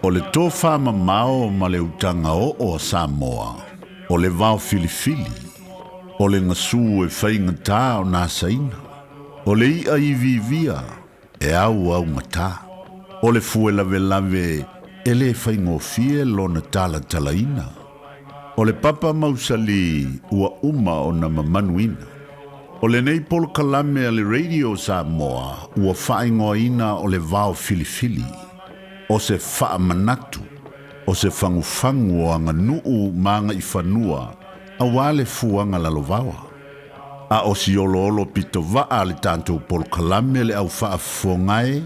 O le tofa mamao ma le utanga o Samoa. O le Vaofilifili. O le ngasu e whainga tā o nā saina. O le ia I vivia e au ngata. O le fuela lave e le whaingo fie lona tala talaina. O le papa mausali ua uma o na mamanuina. O le nei polo kalame a le radio Samoa ua whaingoa ina o le Vaofilifili. O se wha manatu. O se whangufangu o anga nuu maanga I whanua a wale fuanga lalovawa. A o si olo pito waa le tantou polo kalame le au wha fongae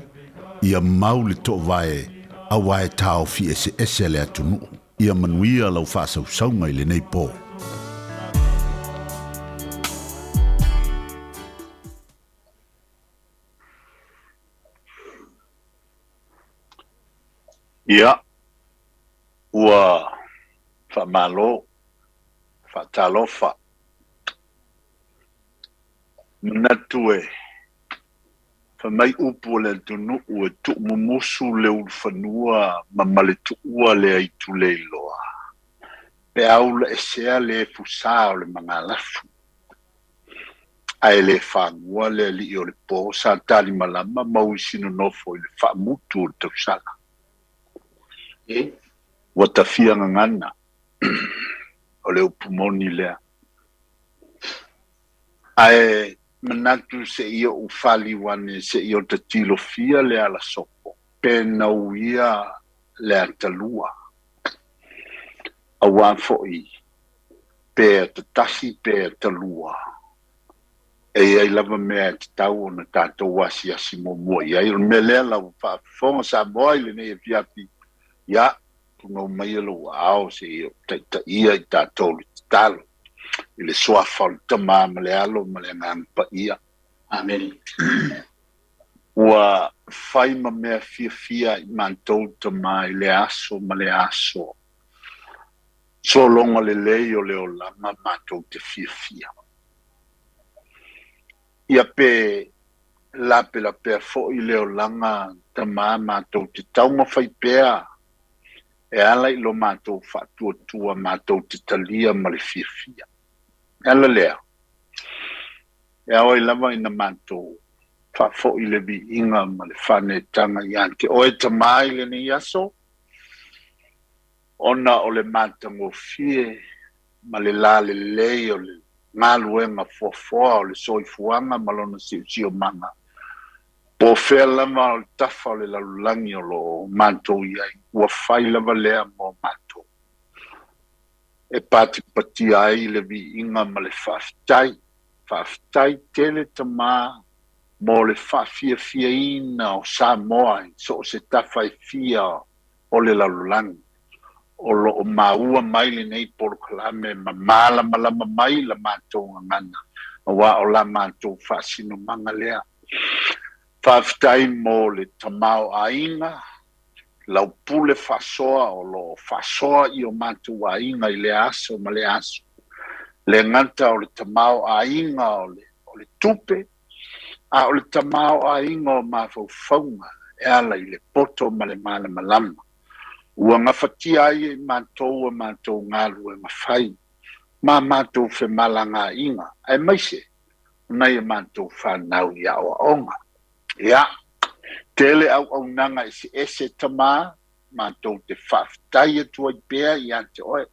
ia mau le to vae a wae tau fi ese le atunu. Ia manuia lau wha sausaunga I le nei po. Ia, ua whamalo, whatalofa, manatue, whamai upu le tunu ue tu mumusu le ulfanua mamale tu ua le aitu le iloa. Pe aula esea le fusa o le mangalafu. Ai le whangua le li o le po sa tali malama mauisino nofo I le whamutu o le tausala. Watafia ngana o le upumoni lea. Ae manatu se ia ufali wane se ia tatilo fia le ala sopo. Pena uia le antalua. Awan foi. Pe tatasi pe talua. E ai lava mea te tau o na tātou wasi asimo mua. Ia me lea lau whaafonga sa moa le ne e fiapi. Ia, punga mai alo ao se ta ia I tātou le talo. I le soafa o le tama ma le alo ma le ngangpa ia. Amen. Ua whai ma mea fia I mantou tama I le aso ma le aso. So longa le leo leo lama mantou te fia. Ia pe lape la pea fo I leo langa tama mantou te taunga whai pea. E ala I lo mātou whātua mātou te talia ma le fia. Ala lea. E awa I lava ina mātou whafo I le vi inga ma le whane tanga I ante. O e tamai le ni aso. Ona o le mātango fie ma le la le lei o le ngaluenga fuafoa o le soifuanga ma lona si o manga. Po fea lama o tafa o le lalulangi o lo mātou iai. Ua whai lava lea mo mātou. E pati ai le vi inga ma le whaafitai. Whaafitai tele tamā mo le whaafia ina o Samoa. So se tawhai fia o le lalulangi. O lo o maua mai le nei poro kalame ma malama mai la mātou ngana. Wa o la mātou whaasino manga lea. Whaafitai mo le tamao ainga. Lau pule whasoa o lo whasoa I o mātou ainga I le aso ma le aso. Le nganta o le tamao ainga o le tupe. A o le tamao ainga o mawhauwhaunga. E ala I le poto ma le malama lama. Ua ngawhatia ai mātou ngalu e mawhai. Mātou whe malanga inga. E maise. Nai mātou whanau I awa onga. Ia, tele au nanga ese tama, mātou te whaftai atua I pēr I ante oe.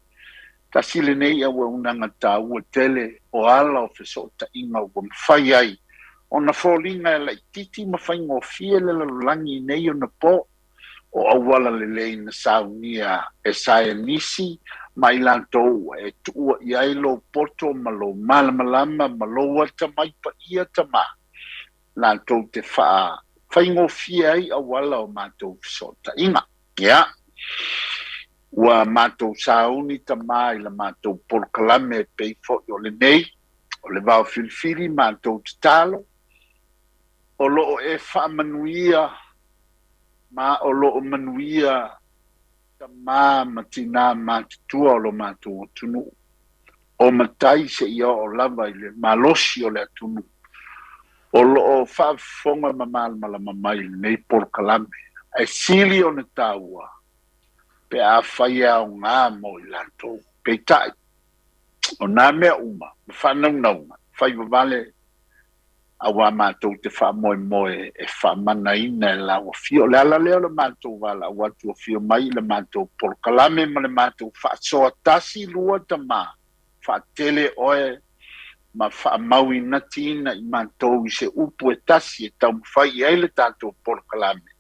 Ta sile nei au nanga tā ua tele o ala o wheso ta inga ua mwhai ai. O na wholinga e lai titi mawhai ngō fie le lalangi nei o na po. O awala le lei na saunia e sae nisi, mai lantou e tua I ailo poto ma lo malamalama ma lo tamai pa ia tama. Lantou te whaingo fia ai awala o mātou fisota inga. Ia. Ua mātou sauni tamai la mātou polkalame e peifo I o le nei, o le Vaofilifili mātou te talo. O loo e whaamanuia, ma o loo manuia tamā matina mātutua o lo mātou tunu. O matai se ia o lava I le malosi o le atunu. O loo whaafonga mamalama mai nei por kalame. Ai sili o na tāua. pe a whaia o ngā mo I lantou. Pe tai, o nā mea uma, whanau naunga, whai wawale, a wā mātou te wha moe moe e wha mana ina e la fio. Le ala leo le mātou wala, watu o fio mai le mātou polo kalame ma le mātou wha soa tasi lua ta mā, wha tele oe, ma wha maui nati ina I mātou I se upu e tasi e tau mwhai I eile tātou polo kalame.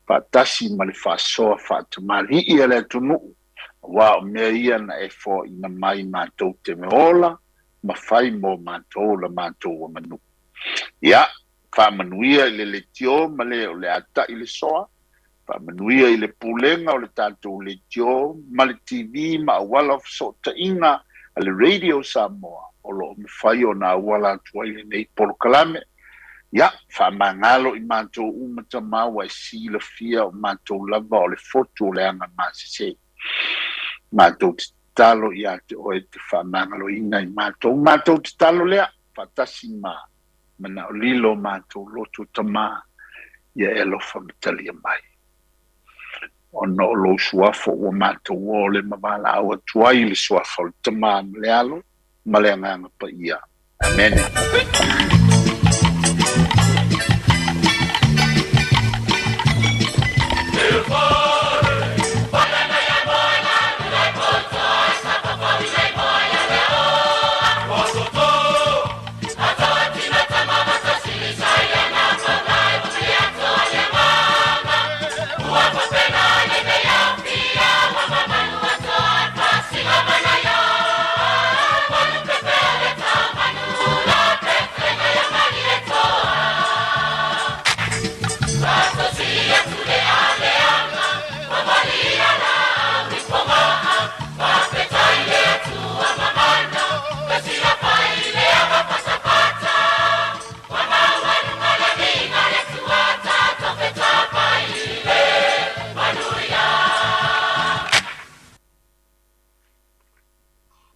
Wha tasi ma le wha soa wha ta mari I ele tunu, wā o mea ia na e fo ina mai mātou te meola, ma whai mo mātou la mātou o manu. Ia, whamanuia I le tio, ma le o le ata I le soa, whamanuia I le pulenga o le tātou le tio, ma le TV, ma awala of so ta inga, a le radio Samoa, o lo me whai o na awala tuai le nei polo kalame. Ia, whamangalo I mātou umata maua I si la fia o mātou lava o le foto o le anga māsese. Mātou te talo ia te oe te whamangalo ina I mātou. Mātou te talo lea, whatasi maa. Mana o lilo mātou loto tamā, ia e lofa matalia mai. Ono o lo suafo o mātou o le mawala awa tuai le suafo le tamā malealo, maleanganga pa ia. Amen.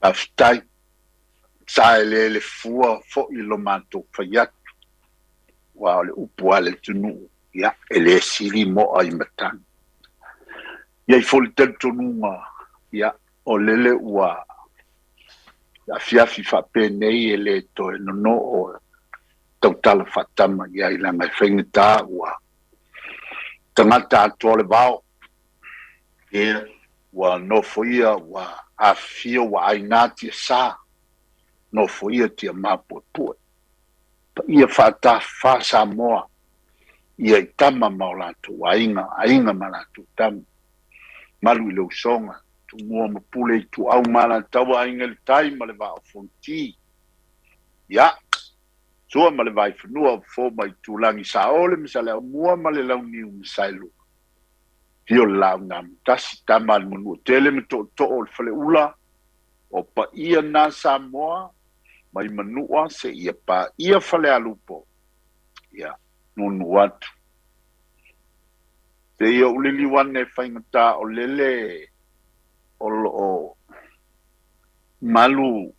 Aftai, sa le fua fo I lo mātou whaiatu. Wa le upu ale tunu, ia, ele siri mo ai matang. Ia I foli telu tonunga, ia, o lele ua, ia fiafi whape nei ele to e nono o tautala whatama, ia I langa whaingata ua. Tangata atua le vao, ia, wa no foia wa a fio wa ainati sa no foia tia mapu pue pa ia fata fa Samoa ia I tama maulatu ainga malatu tam malu I lo songa tu mua mapule tu au malatu ainga le taima le vao fonti ia sua ma le vai whanua fo mai tu langi sa ole misa leo mua ma le lau niu misailu Hio lau ngā mtasi tamal munu tele me to o whale ula o pa ia nā Samoa mai manua se ia pa ia whale alupo. Ia, nunu atu. Te ia ulili wane whaingata o lele o malu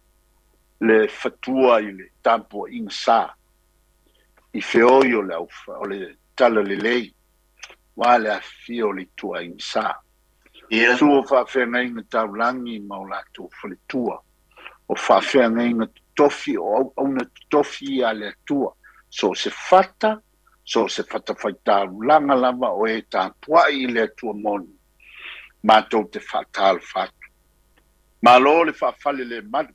le fatua I le tampo ingsa I feoi o le aufa o le tala le lei. Wale a fio li tua insa. Suo whawhenga inga taulangi maulatu whale tua. O whawhenga inga tofi o auna tofi a le tua. So se fata whaita langa lava o e tā puai le tua moni. Mātou te whatal fatu. Malo le whawhale le madu.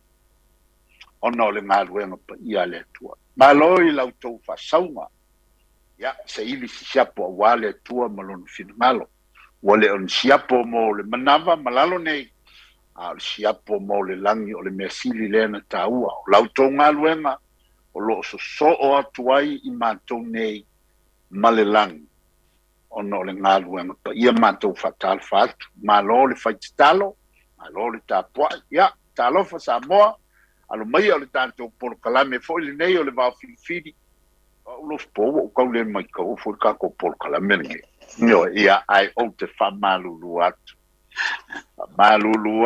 Ono le ngā ruenga pa ia le tua. Malo I lau tau whasaunga. Ya, se ili si siapo a wale tua malonu fina malo. Wale on siapo mo le manava malalo nei. A le siapo mo le langi o le mea sili lena ta ua. O lautou ngā luenga. O lo so o atuai I mātou nei male langi. O no le ngā luenga. Pa ia mātou fatal fatu. Malo le faititalo. Malo le tāpua. Ya, talo fa Samoa. Alo mai o le tātou polo kalame. Fo ili nei o le Vaofilifili. Ulos po o kaule mai ka o fo ka ko por kala mengi no ia ai o te fa malulu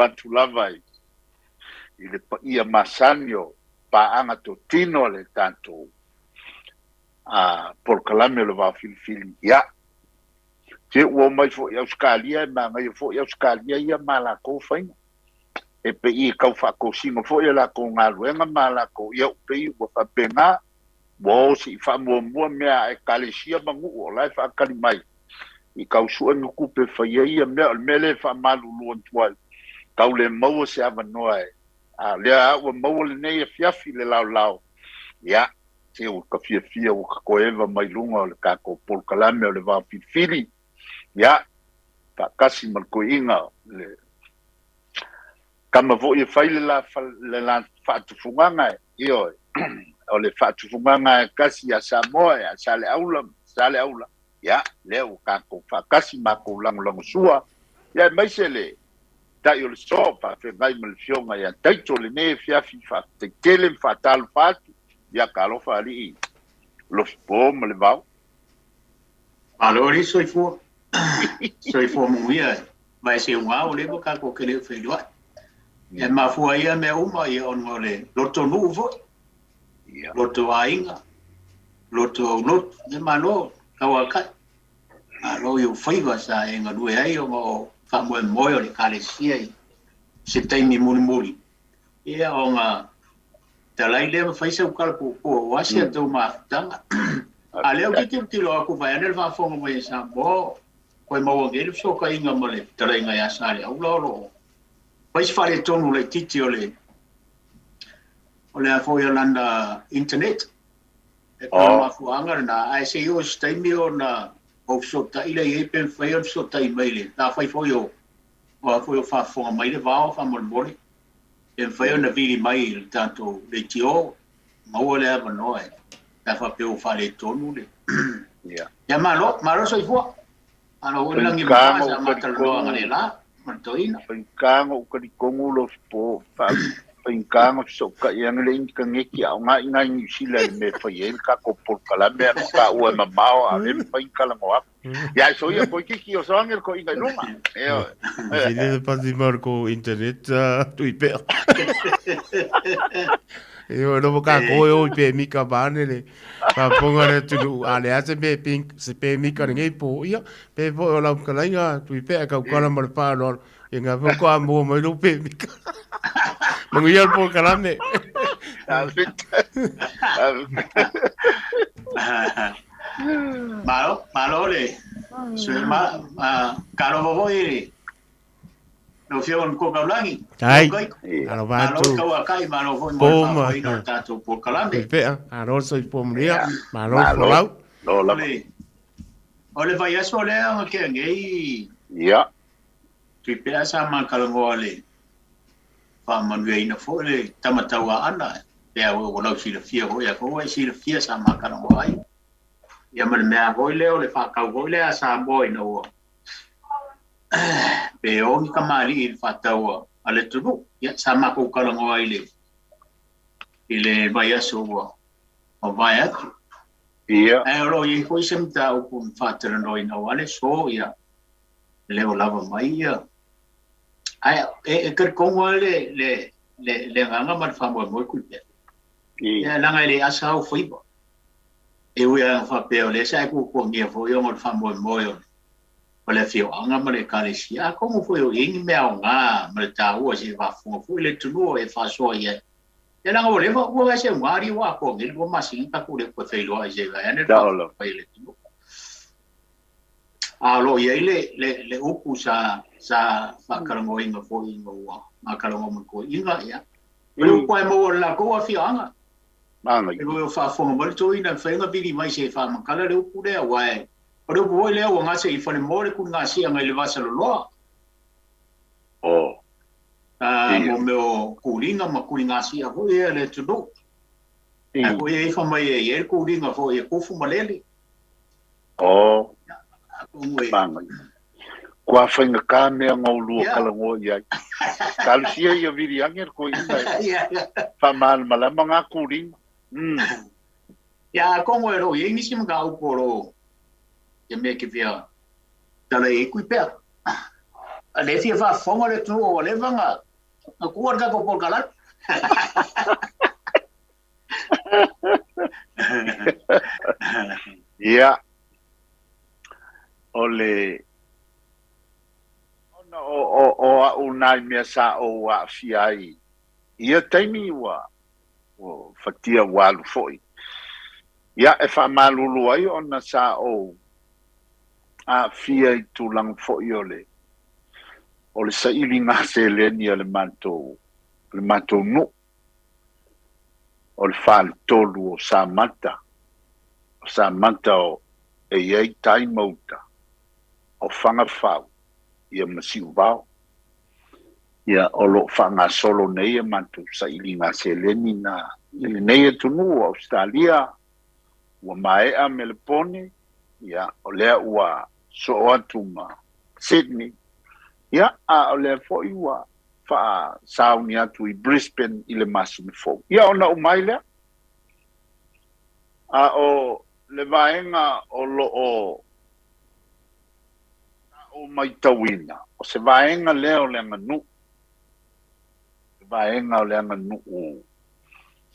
atu lavai ile pa ia masanio pa anga to tino le tanto por kala me lo va filfili ia Se ua mai fo i Australia ma ngai fo i Australia ia mala ko faina. E pe i kau fa ko singa fo ia la ko ngaluenga mala ko ia pe i ua fa penga. Wo si fa mo mea e kalesia mangu o lai fa kali mai. I kau sua nuku pe fa ia mea mele fa malu luan tuai. Kau le mau se ava noa e. A lea ua mau le nei e fiafi le lau. Ia, se o ka fia o ka koeva mai lunga o le kako polkalame o le Vaofilifili. Ia, ka kasi mal ko inga le kama vo i fai le la faatufunganga io o le faatufunganga kasi a Samoa a sale aula ya leo kako fa kasi mako lango sua ya mai sele tai o le sopa fe mai mal fionga ya taito le ne fiafi fa te kele fatal fat ya kalo fa ali lo spom le vau alori soifo muia vai ser o le boca ko kele fe lo e mafua ia me uma ia on ngole loto nuvo loto ainga loto not ne malo kawaka alo yo faiva sa e ngadue ai o fa mo le kalesia se taimi muri ia o nga talai le fa se o kalpo o wasia to ma tanga ale o que lo aku vai ane va fonga mo sa bo ko mo ngel so ka inga mo le talai nga ya sale au lo Pais fare tonu le titi o le afo landa internet. E kama mafuanga na ai se yo staimi o na o so ta ile e pen fai o so ta email. Ta fai fo yo fa fonga mai le vao fa mo boli. E fai na vili mai tanto le tio ma o le ava no e. Ta fa pe o fare tonu le. Ya malo so ifo. Ano o langi ma sa matalo ngale la. Mantoina pengkang o ka di kongulo po fa pengkang so ka yang le ka ngeki au nga inga ni sila me fa yen ka ko por kala me ka o ma mao a le pengkala mo ya so ya ko ki o sangel ko inga numa Sile pas di marco internet tu ipe eu no boca ko o ipe mi ka bane le pa ponga le tu ale ase be pink se pe mi ka ngai po ia pe po la ka la tu ipe ka ka la mar pa no nga po ko mo mo lu pe mi ka mo ia po ka la me malo le so karo vo iri no fio un ko blangi ai alo va tu malo ka kai malo vo mo fa tato po kalame pe alo so po mria malo folau ole vai aso le ke ngai ya tu pe asa man kalango le fa man ve ina fo le tamatawa ana pe o lo si le fia ho ya ko si le fia sa man kalango ai ya man me a le ole fa ka le asa boy no pe o ni kamari il fatawa ale tubu ya sama ko kalango ai le ile vai aso o vai atu ia ai ro i ko sem ta o kun fatera no ina wale so ya le o lava mai ya ai e ker kongo le nganga mar fa mo ku pe ya langa le asa o foi bo e o ya fa pe o le sa ku ko ngi fo yo mo fa mo yo ole fio anga mare kalesia como foi o ing me nga mare ta o se va fo le tuno e fa so ye ya langa o le va o se ngari wa ko ngi go masi ta ku le ko fe lo je va ene fa le tuno lo ye le uku sa fa karango inga fo inga wa ma karango mo ko inga ya le ko mo la ko fi anga manga e go fa fo mo to ina fa inga bigi mai se fa ma kala le uku le wa o le ko le wa nga se i fa le mo le ku nga si anga le va sa lo mo me o kuringa ma kuringa si a ho ye le tudo a ko ye fa mai ye kuringa fo ye ko fu malele manga kwa whainga ka mea ngau lua kalango ia kalusia ia viri angер ko ina whamal malama ngā kūringa ya kongo ero ye nisi mga uporo ye me ke via tala e kui pea a le fia fa fonga le tu o le vanga a kuar ka ko por kalat ia o le o unai mea sa o a fiai ia taimi wa o fatia walu foi ia e fa malulu ai ona sa o a fiai tu lang foi o le saili nga se le ni le manto no o le fa tolu o sa mata o e iai tai mauta o fanga fau ia masiu vau ia o lo fanga solo nei e mantu saili nga se le ni na nei e tunu Australia ua maea me le pone ia o lea ua so atu ma Sydney ia a o lea fo'i ua fa'a sauni atu i Brisbane i le masu me fo ia ona umai lea a o le vaenga o lo o maitawina o se vaenga lea o le nganu vaenga o le nganu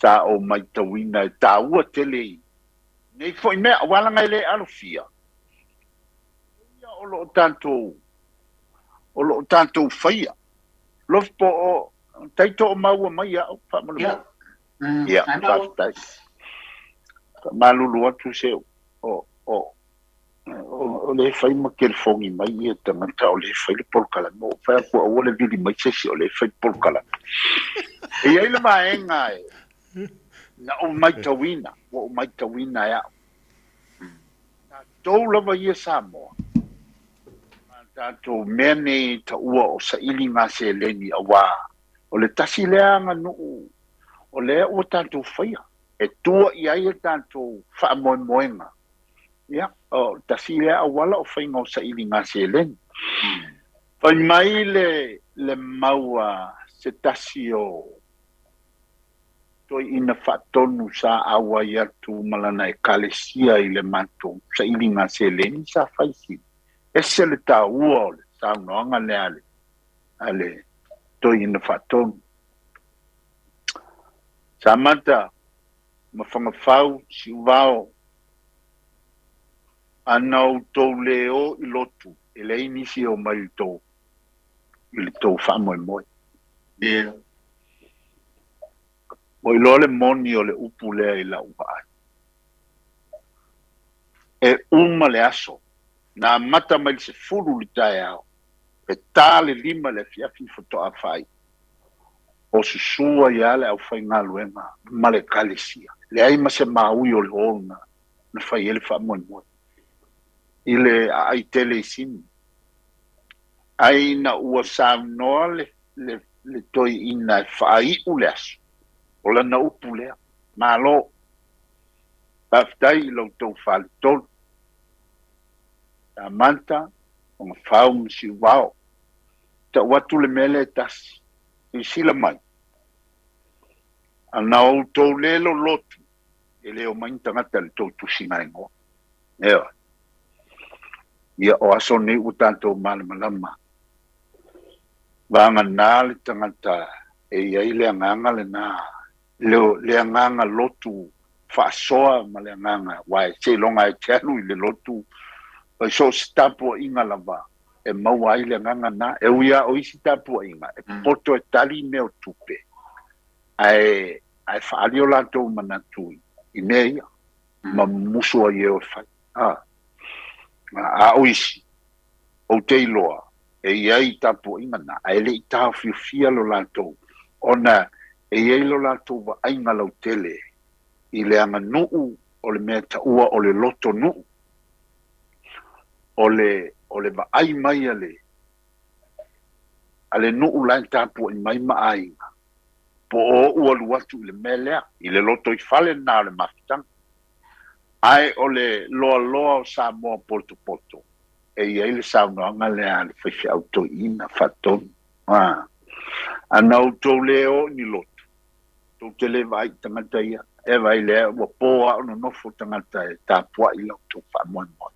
sa o maitawina e tāua tele nei foi mea wala ngai le alofia ia o lo tanto faia lof po o taito o maua mai au fa mo ia fa malulu atu se o le fai ma kel fongi mai e tanga o le fai le polkala no fa ko o le vidi mai se o le fai polkala e ia le maenga na o mai tawina ya tau lava ia Samoa tato mene ta ua o sa ili ngā se leni awa o le tasi lea ngā nuu o lea ua tato whaia e tua i ai e tato wha moenga ia o tasi lea awala o whainga o sa ili ngā se leni whai mai le maua se tasi o toi ina whatonu sa awa i atu malana e kalesia i le manto sa ili ngā se leni sa whaisi e se le tā ua o le sa unoanga le ale toi ina whatonu sa mata ma whangawhau si uvao anau tau leo i lotu e le inisi o mai tau i le tau whamoe moe Yeah. o i lole moni o le upu lea i la ua ai. E uma le aso, na mata mai se furu li tae au, e tā le lima le fiafi foto a fai, o susua i ale au fai ngā luenga, ma le kalesia. Le aima se maui o le ona, na fai ele wha moe moe. I le ai tele i sini. Ai na ua sa noa le toi ina e whai u le aso. O la na upu lea, malo, paftai i lau tau whale tolu. Ta manta, o ngā whau msi wao, ta watu le mele e tasi, i sila mai. Ana o tau lelo lotu, e leo maintangata le tau tusina ingoa. Ewa. Ia o aso ni utanto malamalama. Vanga nā le tangata, e iai le anganga le nā, le anganga lotu whaasoa ma le anganga wae se longa e teanu i le lotu pai so stapo inga lava e maua i le anganga na e uia o isi tapo inga e poto e tali meo tupe ai whaali o lato manatui i mea ma musua i eo fai a o isi o te iloa e iai tapo inga na e le i tau fiofia lo lato ona e ielo la tova ainga lau tele i le anga nuu o le mea taua o le loto nuu o le va ai mai ale nuu la tapu i mai ma ainga po o ua luatu i le melea i le loto i fale na le mafitang ai o le loa o Samoa poto e ia i le saunoanga le ale whaifi auto ina fatonu ana auto leo ni loto tau tele vai tangata ia, e vai lea, ua pōa ono nofo tangata e tāpua i lau tau whamoe moe.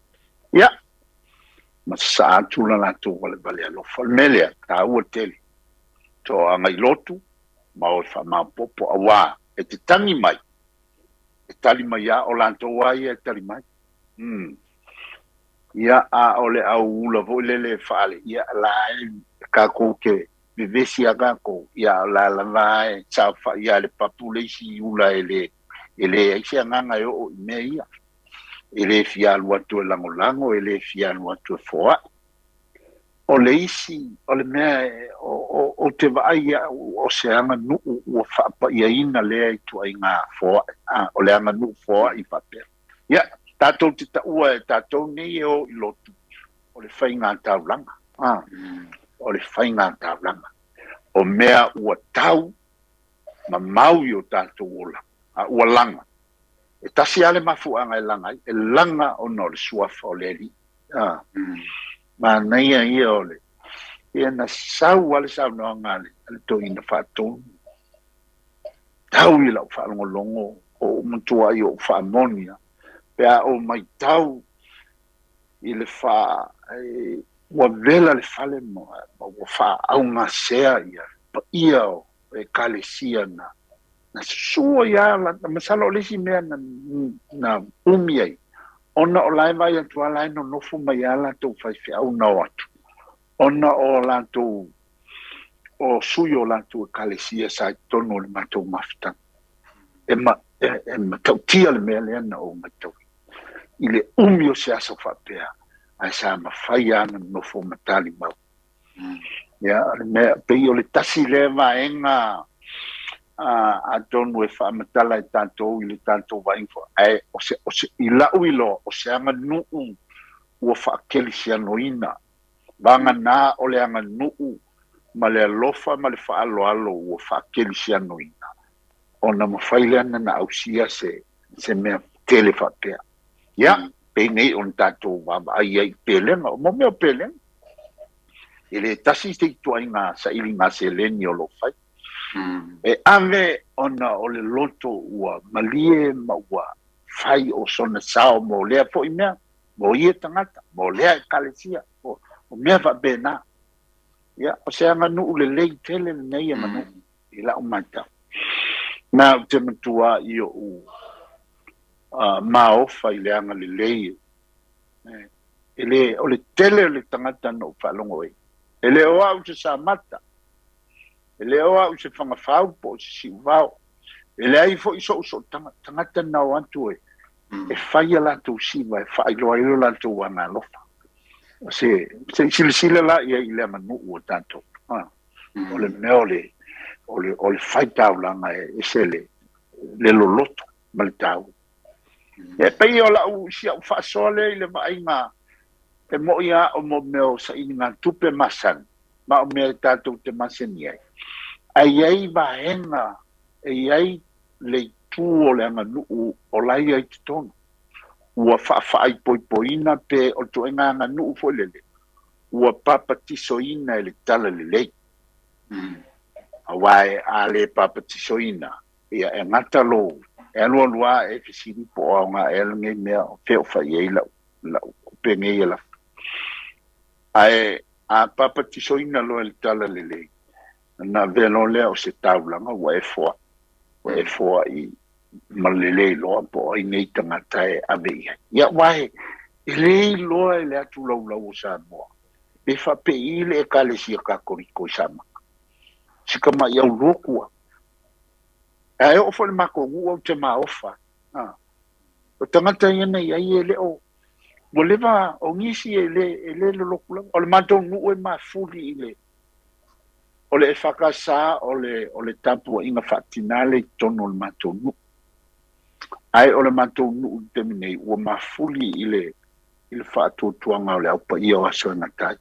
Ia, ma sa atula la tau wale vale alofa, melea, tā ua tele, to angai lotu, ma o whamau popo awa, e te tangi mai, e tali mai a, o lanto wai e tali mai. ia a ole au ula vo le fale ia la ka ko ke vivesi aga ko ia la vai sa fa ia le population ula ele ai se nganga yo me ia ele fia lua tu lango ele fia lua tu foa o le isi o le mea o te vai o se anga nu o fa pa ia ina le tu ai nga foa o le anga nu foa I papel ia tatou te taua tatou nei o I lotu o le whainga taulanga. O le whainga taulanga. O mea ua tau ma maui o tātou ola. Ua langa. E tasi ale mafuanga e langa. E langa o no le suafa o le li. Ma naia ia o le. Ia na sau ale sau no ngale. Ale to ina whātou. Tau I lau whaalongolongo. O mutua I o whaamonia. Pea o mai tau I le fa ua vela le fale mo ua fa au nga sea ia pa ia o e kalesia na sua ia la masalo lesi mea na umi ai ona o lai vai atu alai no nofu mai ala tau fai fe au na watu ona o lantou o suyo lantou e kalesia sa tono le matou mafta e matau tia le mea le ana o matau I le umi o se aso whapea, ai sa mawhai ana no fo matali mau. Ia, me pei o le tasi le vaenga a tonu e whaamatala e tātou I le tātou vaingfo. Ai, o se I lau ilo, o se anga nuu ua whaakeli si anoina. Vanga nā o le anga nuu, ma le alofa, ma le whaaloalo ua whaakeli si anoina. O na mawhai le ana na ausia se mea tele whapea. Ya, pe nei on tatou baba ai pelenga, mo me pelenga. Ele tasi te tuainga sa ilinga se leni o lo fai. E ave ona o le loto ua malie ma ua fai o sona sao mo lea po imea, mo ie tangata, mo lea kalesia, o mea va bena. Ya, o se anga nuu le lei tele le nei manu, ila o mata. Na te matua I o maofa I le anga le lei. Ele o le tele le tangata no whalongo e. Ele o au se sa mata. Ele o au se whangawhau po se si wau. Ele ai fo iso tangata na o antu e. E whai ala tu siwa e whai loa ilo la tu wana lofa. Se sila la ia I le manu o tanto. O le meole o le whai tau langa e se le loloto mal tau. E pei o la u sia u fasole I le vainga e mo ia o mo meo sa inga tupe masan ma o mea tātou te maseni ai. Ai vaenga e ai le tu o le anga nuu o lai ai te tono. Ua whaai poipoina pe o to enga anga nuu fo lele. Ua papatisoina e le tala le lei. Awai a le papatisoina ia e ngata lo e alua lua e fisiri po o nga e nge mea o feo fai e la kupenge e la. Ai a papa tisoina lo el tala lele. Na velo lea o se taulanga wa e foa. Wa e foa I malele loa po I nei tangata e abeia. Ia wae, e lei loa e le atu lau o Samoa. E fa pe ile e kale si ka koriko sama. Sika ma iau lokua. Ai o fo le mako o te maofa. O tangata iana I ele o. Mo leva o ngisi ele lokula. O le matou nuu e mafuli ile. O le e whakasa o le tapu inga whatinale tono le matou nuu. Ai o le matou nuu te minei ua mafuli ile whaatutuanga o le aupa ia o aso na tai.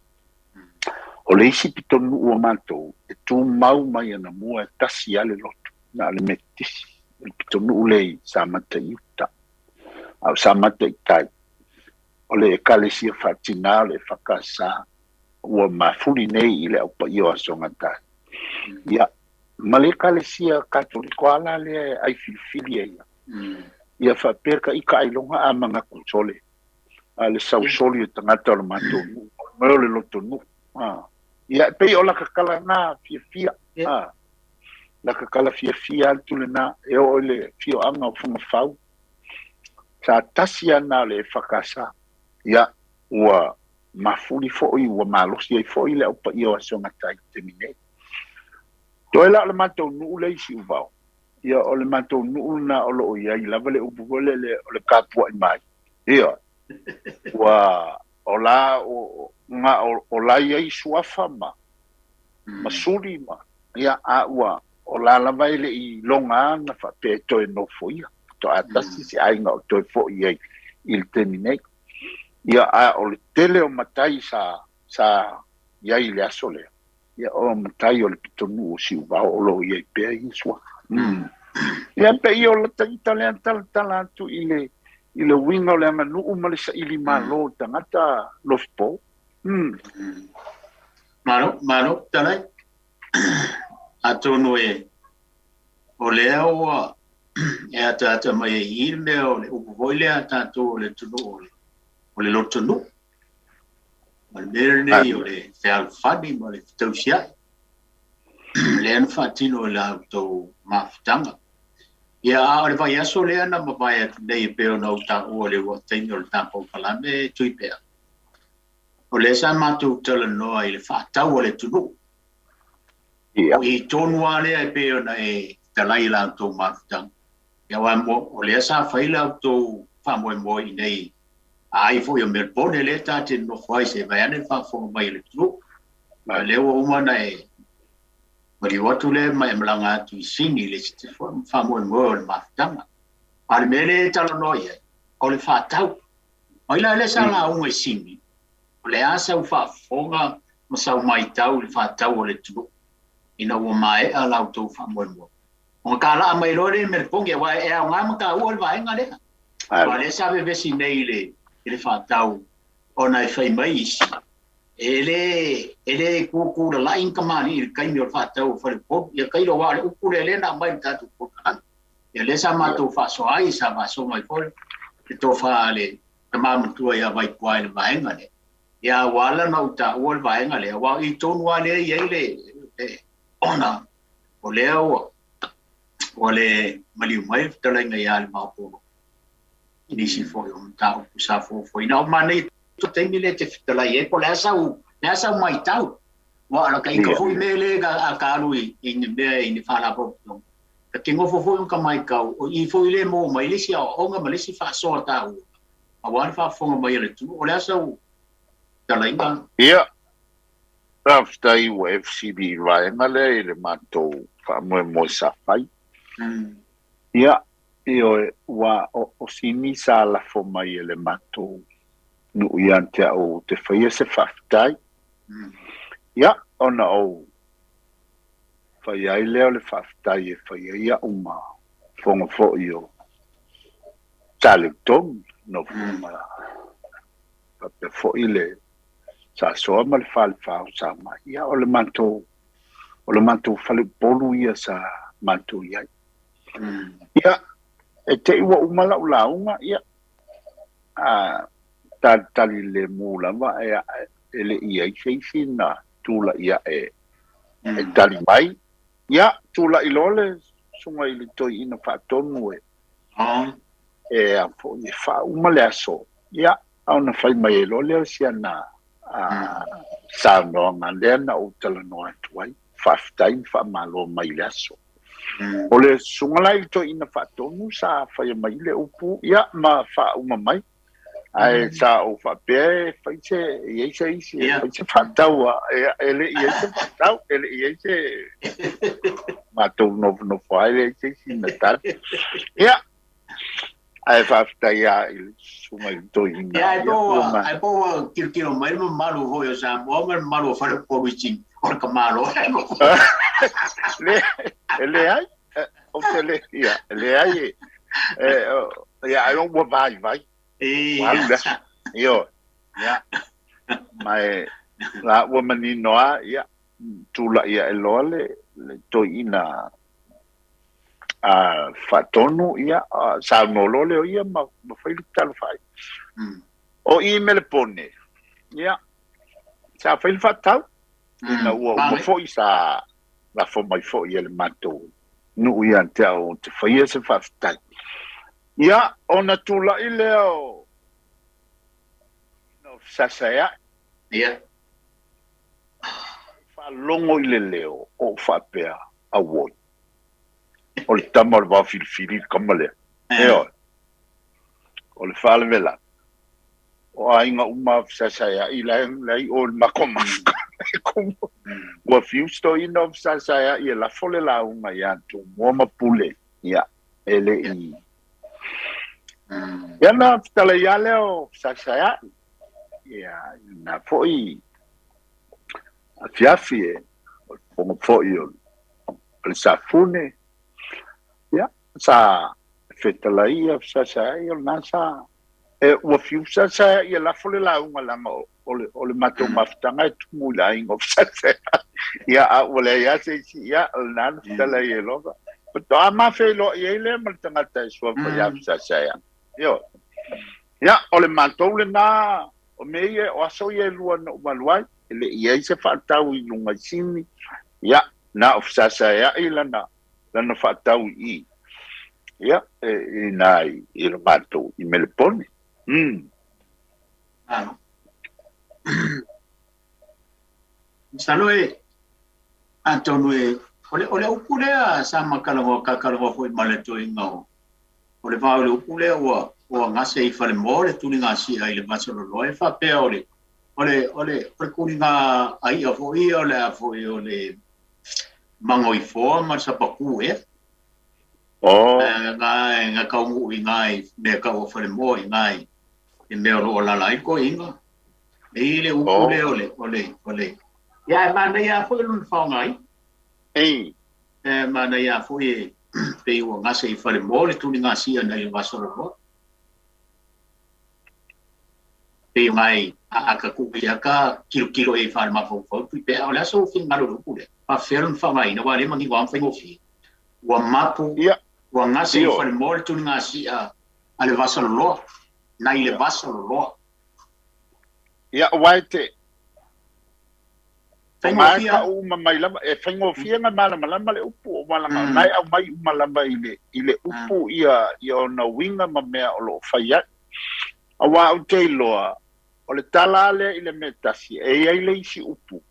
O le isi pito nuu o matou e tu mau mai ana mua e tasi ale loto. Na le metisi. E pito nuu lei sa mata iuta. Au sa mata I tai. O le kalesia whatina le whakasa ua mafuli nei ile au pa io asonga tai. Ia, ma le kalesia katoliko ala le ai filifili ia. Ia whapeka I ka ailonga a mga kusole. A le sausoli e tangata o le matou nu. Meo le loto nu. Ia, pei o la kakala na fia. La kakala fia altu le na e o le fio anga o whangawhau. Sa tasia na le whakasa. Ia, ua mafuli fo'i ua malosi ai fo'i le upa ia o asonga tai temine. Toi la le matou nu'u le isi uvao. Ia o le matou nu'u na o lo ia i lava le upu le o le kapua i mai. Ia. Ua o la o la ia i suafa ma suri ma. Ia a ua o la lava ele i longa na fa pe toi no foia. To atasi si ainga o toi fo'i ai il temine. Ia a o le tele o matai sa iai le aso lea. Ia o matai o le pitonu o si uvao o lo iai pea i sua. Ia pe i o la taita lea tala atu i le winga o le anga nuu ma le sa ili malo tangata lofpo. Mano, talai. Atono o lea o e ata mai i le o le upu voi lea tato o le tunu o le lotonu. Ma le merne o le te alfani ma le tausia. Le anu fatino le auto mafutanga. Ia a o le vai aso lea na mawai atu nei peo na uta ua le wateini o le tapo palame tui pea. O le sa matu tala noa i le whaatau o le tunu. O i tonu a lea e peo na talai la auto mafutanga. Ia wa mo o le sa whaila auto whamoe i nei. Ai fo yo Melbourne le tate no fai se vai ane fa fo mai le tru. Ma le o uma na mari watu le mai mlanga tu singi le te fa mo le maftanga. Al mele tala noia. O le fa tau. Mai la le sala un singi. O le asa u fa fonga ma sa mai tau le fa tau o le tru. Ina o mai ala auto fa mo. O kala mai lo le Melbourne wa e a ngam ka o le vai ngale. Wa le sabe vesi nei le whātau o nei whai mai isi. Ele kūkūra la inka mani i kaimi o whātau o whare pop. Ia kairo wāre ukure lena mai tātu pōtana. Ia lesa mātou whāso ai sa whāso mai kore. Ke tō whaale te māmatua ia vai kuai le vaenga le. Ia wāla na uta ua le vaenga le. Wā i tōnu wā le iei le ona o lea ua. O le maliu mai whatalenga ia le māpōro. Inisi foi tau sa foi na mane to tem le te fitala e ko la sa mai tau wa la kai ko foi mele ga akaru in be in fala po ka tingo foi ka mai ka o I foi le mo mai le sia o nga mai si fa so tau a wa fa fo mai le tu o la sa tala inga ia after you FCB vai male le mato fa mo sa fai ia io wa o sini sa la fo mai le mato nu iante o te fai se faftai ya ona o fai ai le faftai e fai ia uma fongo fo io talentong no ma pe fo ile sa so mal fal fa sa ma ya o le manto fale polu ia sa manto ia ya e te iwa umala ulaunga ia tali le mula ma ele ia i na tula ia e tali mai ia tula ilole sunga ili toi ina whaatonu e a po i wha umale aso ia au na whai mai e lole o sia na sa noanga lea na utala noa tuai whaftain wha malo mai le aso o le sungalai to ina whaatonu sa whai mai le upu ia ma wha uma mai ai sa o fa pe fa che ye che fa che fa tawa ele ye che fa taw ele ye che ma to no fa ele che si natal ya ai fa sta ya il suma to in ya ai po kilo mai no malo ho yo sa mo malo fa po wichin or ka malo le ai o le ya le ai ya ai un vai Yo, ya, mai la woman ni noa ya tula ya elole le to ina fatonu ya sa no lole ya ma fai tal fai. O email pone. Ya. Sa fai fatal. Ina wo foi sa la fo mai fo ya le mato. Nu ya tell te fai se fatal. Ya, ona tula ileo. Sasaya. Ia. Longo i le leo o whapea a woi. O le tama o le Vaofilifili kamale. Eo. O le whale vela. O ainga uma sasaya i lai o le makomaka. Ua fiusto ina o sasaya i la fole la unga i antu. Mua mapule. Ia. Ele i. Ia na tala ia leo sasaya. Ia. Na foi. A fiafi e o foi o le safune ya sa fetalaia sa o nasa e o fiu sa ia la fole la unga la o le mato maftanga e tumu la ingo sa ya o le ya se ya na tala ia lo pero ama fe lo ia le maltanga ta so ya sa ya yo ya o le mato le na o me o aso ye lua no maluai ele ia se fatau i lunga sini ya na ofsasa ya ilana lana fatau i ya e nai il mato i melpone Saloi Antonio ole upulea sama kalava foi maleto ingao ole va ole upulea o ngase i fale mole tuninga si ai le masolo loe fa pe ole kuninga ai a foi ole mango i fo ma sa paku nga ka ngu ngai me ka o fale mo ngai e me o la lai ko inga e le upule ole ya mana ya foi lun fa ngai mana ya foi pe o ngase i fale mo le tuninga si ai le masolo loe pe mai a ka ku ya ka kilo e fa ma fo pe ala so fin malo ku le pa fer fa mai no vale mangi wa fa ngo fi wa mapu wa ngase fa le mol tu ngasi a ale va so lo na ile va so lo ya waite mai ka u mai la e fa ngo fi nga mala le upu mala mai au mai mala ile upu ia na winga ma me o lo fa ya awa o te loa o le talale i le metasi e ai le isi upu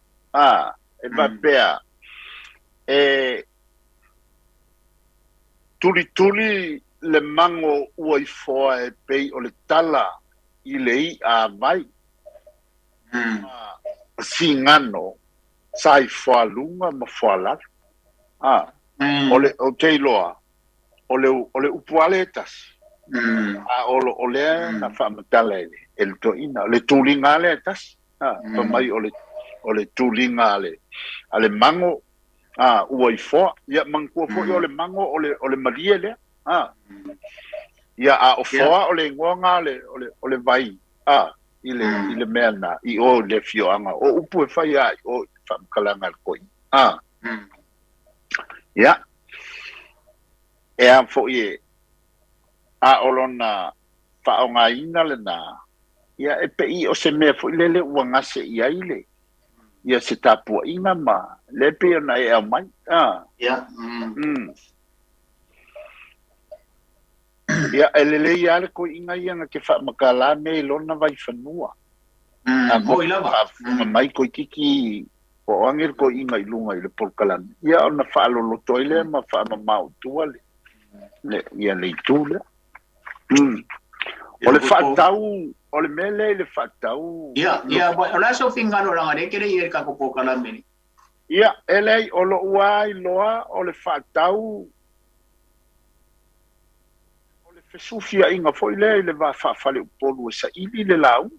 e va pea e tuli le mango ua i foa e pei o le tala i le i a vai si ngano sai foa lunga ma foa lar o te loa o le upu aletas o le na famatale el to ina le tulinga le tas pa mai o le tulinga ale mango ua i fo ya mango fo o le mango o le marie le ya o fo o le ngonga o le vai ile mena i o le fioanga o upu e fai ai o famkalanga ko ya e fo ye olona faonga ina le na ia e pe i o se me fo lele ua ngase i aile ia se tapu ina ma le pe na e mai ia elele ia le ko inga ia ke fa makala me lona vai fanua mo ila ba mai ko kiki o angel ko inga i lunga i le polkalan ia ona fa lo toile ma fa ma tuale le ia le tule o le fatau o le mele le fatau ia ola so fingano la ngare kere ia ka ko kala meni ia ele o lo uai loa o le fatau o le fesufia inga foi le va fa fale polu sa ili le lau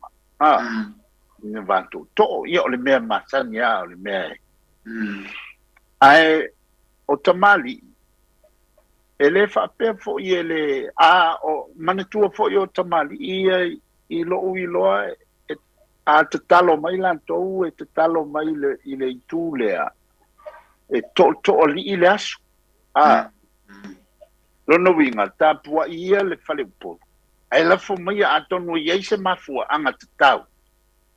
ne va to ia o le mea masania o le mea ai o tamali ele fa pe fo ele o manatua fo yo tamali i lo te talo mai lantou te talo mai ile itulea e to li ile asu lo no winga ta pua ia le fale po ai la fo mai atonu ye se mafua anga te tau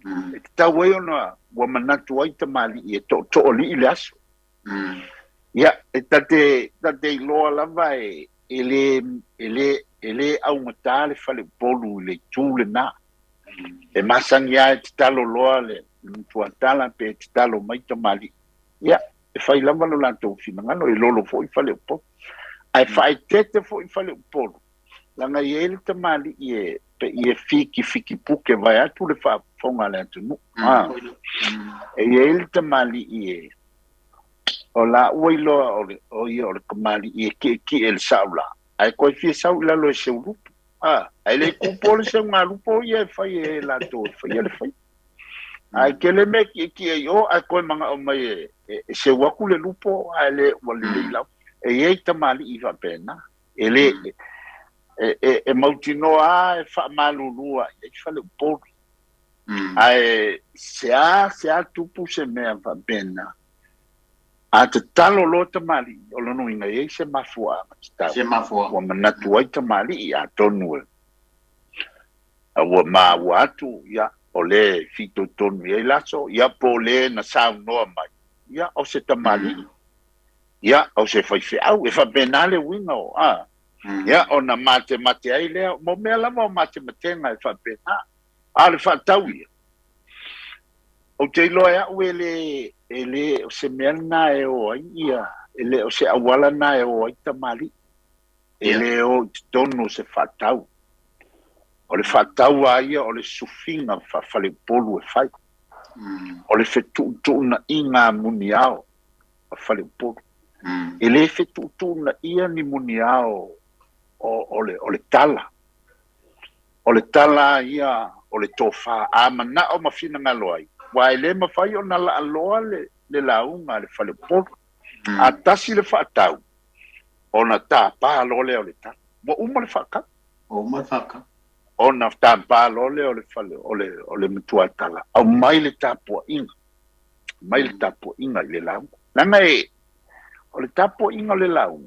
te tau e ona wa manatua i tamali e to li ile asu ya tate loa lava ele au matale fale polu le tule na E masangia e talo loa le tuatala pe talo mai tamali. Ia, e fai lava lo lantou finangano e lolo fo i fale upo. Ai fai tete fo i fale upo. Langa i ele tamali i e fiki puke vai atu le fa fonga le atu nu. E ele tamali i e o la ua iloa o i kamali i e ki el saula. Ai koe fie saula lo e se urupu. Ai le kupo le se ngā lupo i e fai e lantou e fai e le fai. Ai kele me ki e o ai koe manga o mai e se waku le lupo ai le wale le ilau. E ei tamali i wa pena. E le e mautinoa e wha malulua e whale upolu. Ai se a tupu se mea wa pena. A te talo lo tamali o lono ina e se mafua. Se mafua. Wa manatu ai tamali i a tonu e. Wa ma watu ya o le fito tonu e laso ya po le na sao noa mai. Ya o se tamali. Ya o se fai au e fa benale winga o ya o na mate ai lea mo mea lama o mate nga e fa bena. Le fa tau ia. O te iloa ele o se mea na e o ai ia. Ele o se awala na e o ai tamali. Ele o tonu se fa tau. O le whatau a ia o le sufinga whawhale polu e whai. O le whetu na i ngā muni ao whawhale polu. E le whetu na ia ni muni ao o le tala. O le tala ia o le tofa a mana o mawhina ngalo ai. Wa e le mawhai o na la aloa le launga le whale polu. A tasi le whatau o na tā pā lole o le tala. Wa uma le whaka. Ona tampa lole o le fale o le mutua tala au mai le tapo inga le lau nanga e o le tapo inga le lau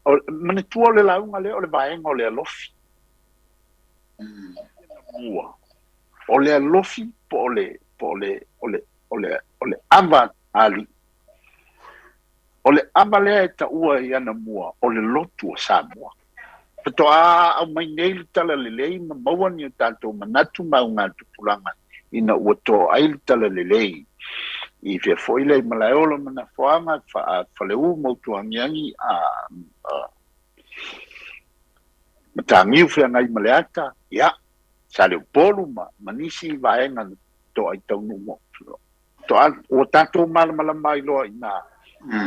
o mane tua le lau le o le vaenga o le alofi o le alofi po le ava ali o le ava le ta ua iana mua o le lotu o Samoa. Pato au mai nei le tala lelei ma maua ni o tātou manatu mau ngā tupulanga ina ua tō ai le tala lelei. I fia foile i malaeolo mana whaanga whaleu mautu angiangi matangiu fia ngai maleata. Ia, sa leo polu manisi vaenga tō ai taunu mo. O tātou malamala mai loa ina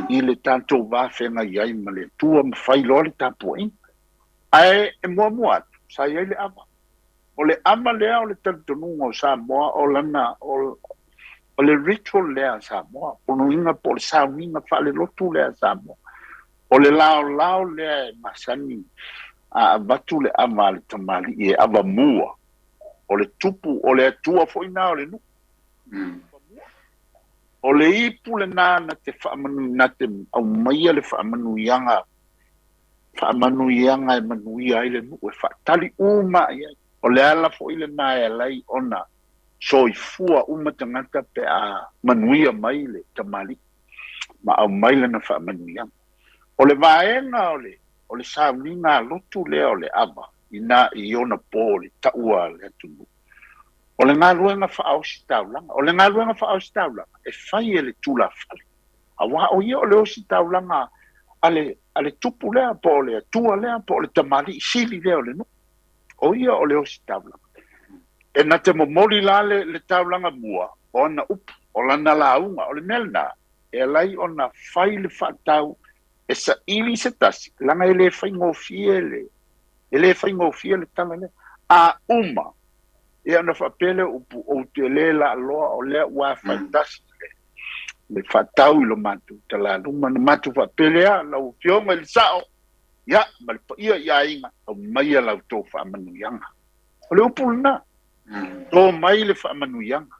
i le tātou vāwhenga iai male tua mawhai loa le tāpua inga. Ai e mua atu, sa iai le ama. O le ama lea o le talitonunga o Samoa o lana o le ritual lea Samoa. O nuinga po le sauninga whale lotu lea Samoa. O le lao lea e masani a vatu le ama le tamali i e ava mua. O le tupu, o le atua foina o le nu. O le ipu le na te whaamanu na te au maia le whaamanu ianga whaamanuianga e manuia ai le nu e whaatali uma ia. O le ala fo ile na e lai ona soifua uma tangata pe a manuia mai le tamali. Ma au mai le na whaamanuianga. O le vaenga o le sauninga lotu lea o le ava ina i ona po le taua le atunu. O le ngā luenga whaausi taulanga. O le ngā luenga whaausi taulanga e whai e le tula whale. A waha o ia o le osi taulanga ale tupu lea po le tua lea po le tamali sili lea o le nu. O ia o le osi taulanga. E na te momoli la le taulanga mua, o na upu, o lana launga, o le melna, e lai o na whai le whaatau, e sa ili se tasi, langa e le whaingofie le tala le, a uma, e ana whapele upu o te le la aloa o lea ua whaitasi le whatau ilo matu tala luma na matu whapelea lau fionga ili sao ia malipa ia inga au mai lau tō whaamanu ianga o le upulna tō mai le whaamanu ianga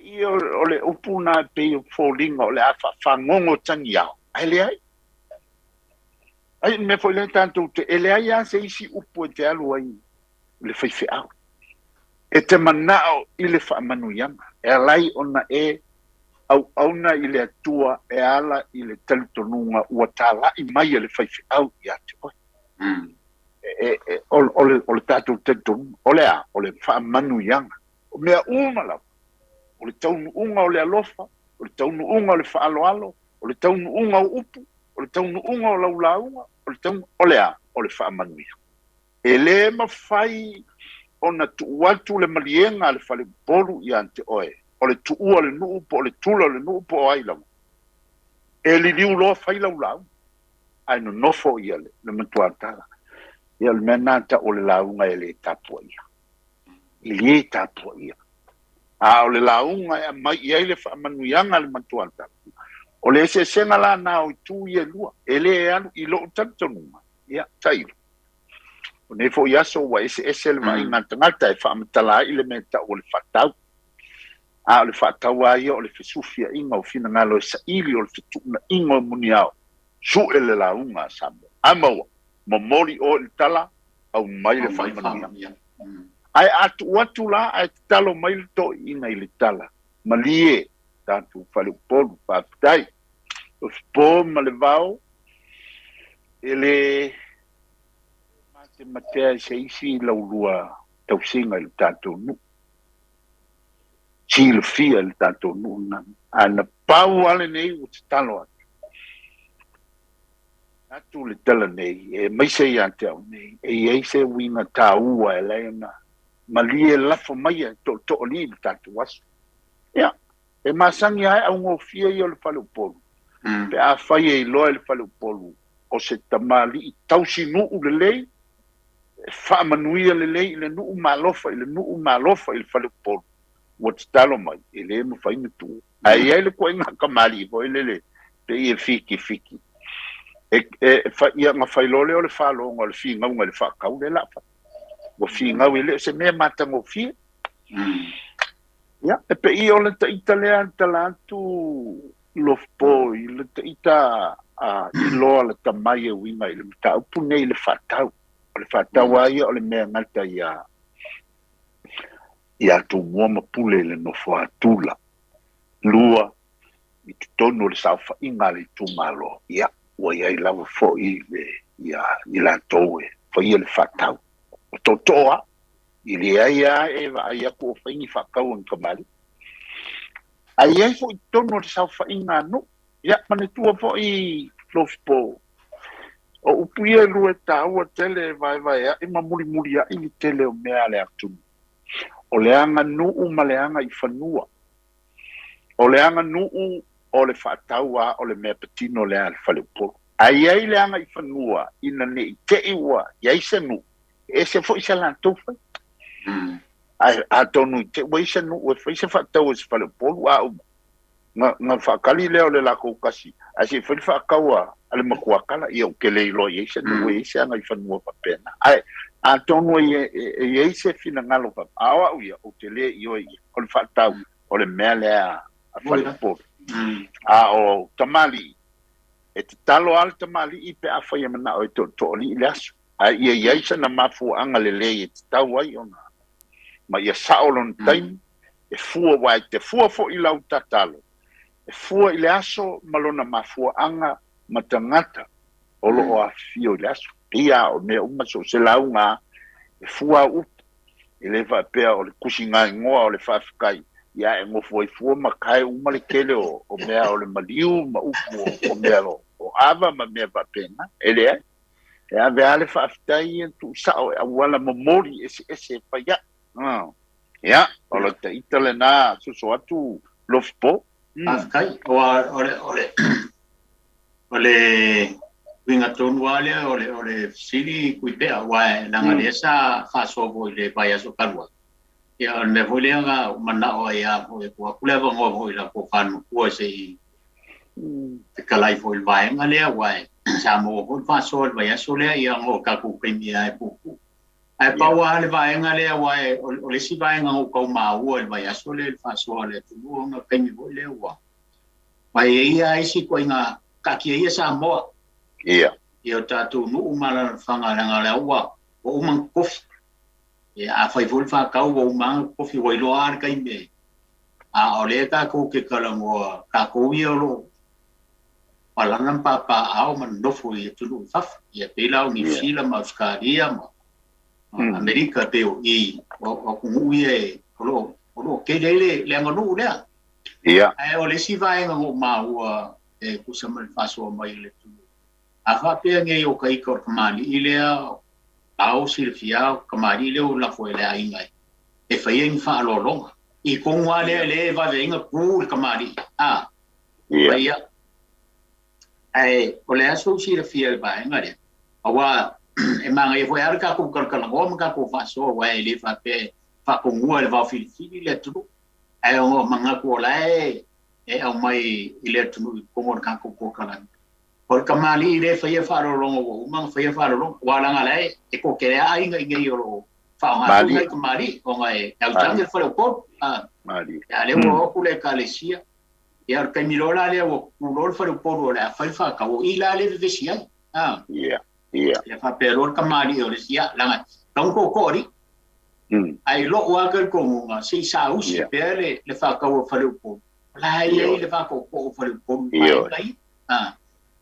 ia o le upulna pe o fōlinga o le a whangongo tangi au ai le ai me foi le tanto te ele ai a se isi upu e te alu ai le whaife au e te manao i le whaamanu ianga e alai ona e au na i le atua e ala i le talitonunga ua tāla i mai le whaifi au i ate oi. ole tātou tetonu, ole whaamanu ianga. O mea umala, ole taunu unga ole alofa, ole taunu unga ole whaaloalo, ole taunu unga o upu, ole taunu unga o laulaunga, ole taunu, ole whaamanu ianga. E le mawhai ona tuuatu le malienga le whale polu i ante oe, ole tuua le nuu po, ole tula le nuu po o ailamu. E li liu loa whai laulau, ai no nofo ia le matuatara. Ia le mena ta o le launga e le tapua ia. I le tapua ia. A o le launga e mai ia le whaamanuianga le matuatara. O le se senga la na o tu ia lua. E le e anu i lo tantonunga. Ia, tairo. O ne fo iaso wa ese le mai ngata e whaamatala i le meta o le whatau. A o le whatau a ia o le fesufia inga o fina ngalo e sa ili o le fituna inga o muni au. Su e le launga Samoa. Amaua. Momori o le tala au mai le whaimania. Ai atu la ai talo mai le to ina i le tala. Malie tātu whale polu whaapitai. O fipo ma le vau e le matea se isi laulua tausinga i le tātou nu. Si le fia le tātou nu. Ana pau ale nei o te talo atu. Atu le tala nei, e maise i ante au nei, e eise winga tā ua e leina, ma lie lafo mai e to li le tātu wasu. Ia, e masangi ai au ngō fia i o le whale upolu. Pe a whai e loa le whale upolu, o se tamali i tausi nuu le lei, e whaamanuia le lei, i le nuu malofa, i le whale upolu. Wa te talo mai, e le ma whai mitu. Ai le koe ngā kamali, po e le, pe i e fiki. Ia nga whailole o le whalonga o le whingau le whakau le lafa. O whingau le se mea matango whia. Ia, e pe i o le taita lea talantu lofpo, i le taita i loa le tamai e winga i le mta upu nei le whatau. O le whatau aia o le mea ngata ia tu mua mapule le no whaatula. Lua, i tutonu le saufa inga le tu malo. Ia. Wa ia lava fo i la toe fo ia le fatau to toa i le ia e va ia ko fini fakau en kamali ai fo tono sa fa inga no ia mane tu fo i flofpo o upuia lueta o tele vai ia e mamuri ia i tele o mea le atu o le anga no uma le anga i fanua o le anga no o le whataua o le mea patino le al whaleporo. Ai le anga I whanua, ina ne I te iwa, iai se nu, e se fo isa lan tōwhai. A tonu I te wa isa nu, e fa isa whatau e se whaleporo a uma. Nga whakali leo le lako kasi, a se whali whakaua, ale makuakala, I au ke leilo, iai se nu, e isa anga I whanua papena. Ai, a tonu iai se fina ngalo pa, awa uia, o te le I oi, o le whatau, o le mea lea a whaleporo. A o tamali e te talo al tamali I pe a whaia mana o to li le asu a ia iaisa na mafu anga le e te tau ai ona ma ia saolon taim e fua wai te fua fo I lau tatalo e fua I le aso malona mafu anga matangata o lo o a fio le asu ia o me uma so se launga e fua ut e le va pea o le kusinga ngoa o le fafikai ia e ngofo I fua makai uma le kele o mea o le maliu ma upu o mea o ava ma mea papena ele e ave ale whaafitai e tu sao e awala mamori ese whaia ia o le te itale nā suso atu lofpo Afkai o le winga tonu ale o le siri kuipea wae nanga lesa whasovo I le vai aso karua ia me voleanga mana o ia o ko kuleva ngo ho ila ko fanu ko se te kalai fo il vai ngale wai Samoa ko fa sol vai so le ia ngo ka ku pemia e pupu ai pa wa le vai ngale wai o le si vai ngo ko ma o il vai so le fa so le tu ngo pemi vo le wa vai ia isi ko ina ka ki ia Samoa ia ia tatu no umala fanga ngale wa o man kof e a fai volfa kau o ma kofi o ilo ar kai me a ole ka ko ke kala mo ka ko io lo Palangan papa au man nofo i tulu faf ia pela o New Zealand ma Australia ma Amerika pe o i o kungu e o ke le nganu le ia ai o le si vai ngo ma ua e kusama faso mai le tulu a fa pe nge o kai ko kamali ile au silfia kamali le o la fo le ai ngai e fa yen fa lo longa i kongwa le va venga pu kamali ia ai o le aso si le fia ba ngare awa e manga e foi arka ku kalkala ngom ka ku faso wa le fa pe fa ku ngua le Vaofilifili le tu ai o manga ku la e au mai ile tu ku mo ka ku kala por kamali le fa ye fa ro longo mang fa ye fa ro longo wa la ngala e ko ke ai ngai yo fa ma ku ngai kamali o ngai au tangi fa le ko mali ale wo ku le kalesia ia kai milola le o kulol fa po le fa fa ka o ila le vesia ia le fa pero ka mari o le sia langa tong ko ri ai lo wa ka ko nga si sa u si pele le fa ka o fa po la ia le fa ko fa po ai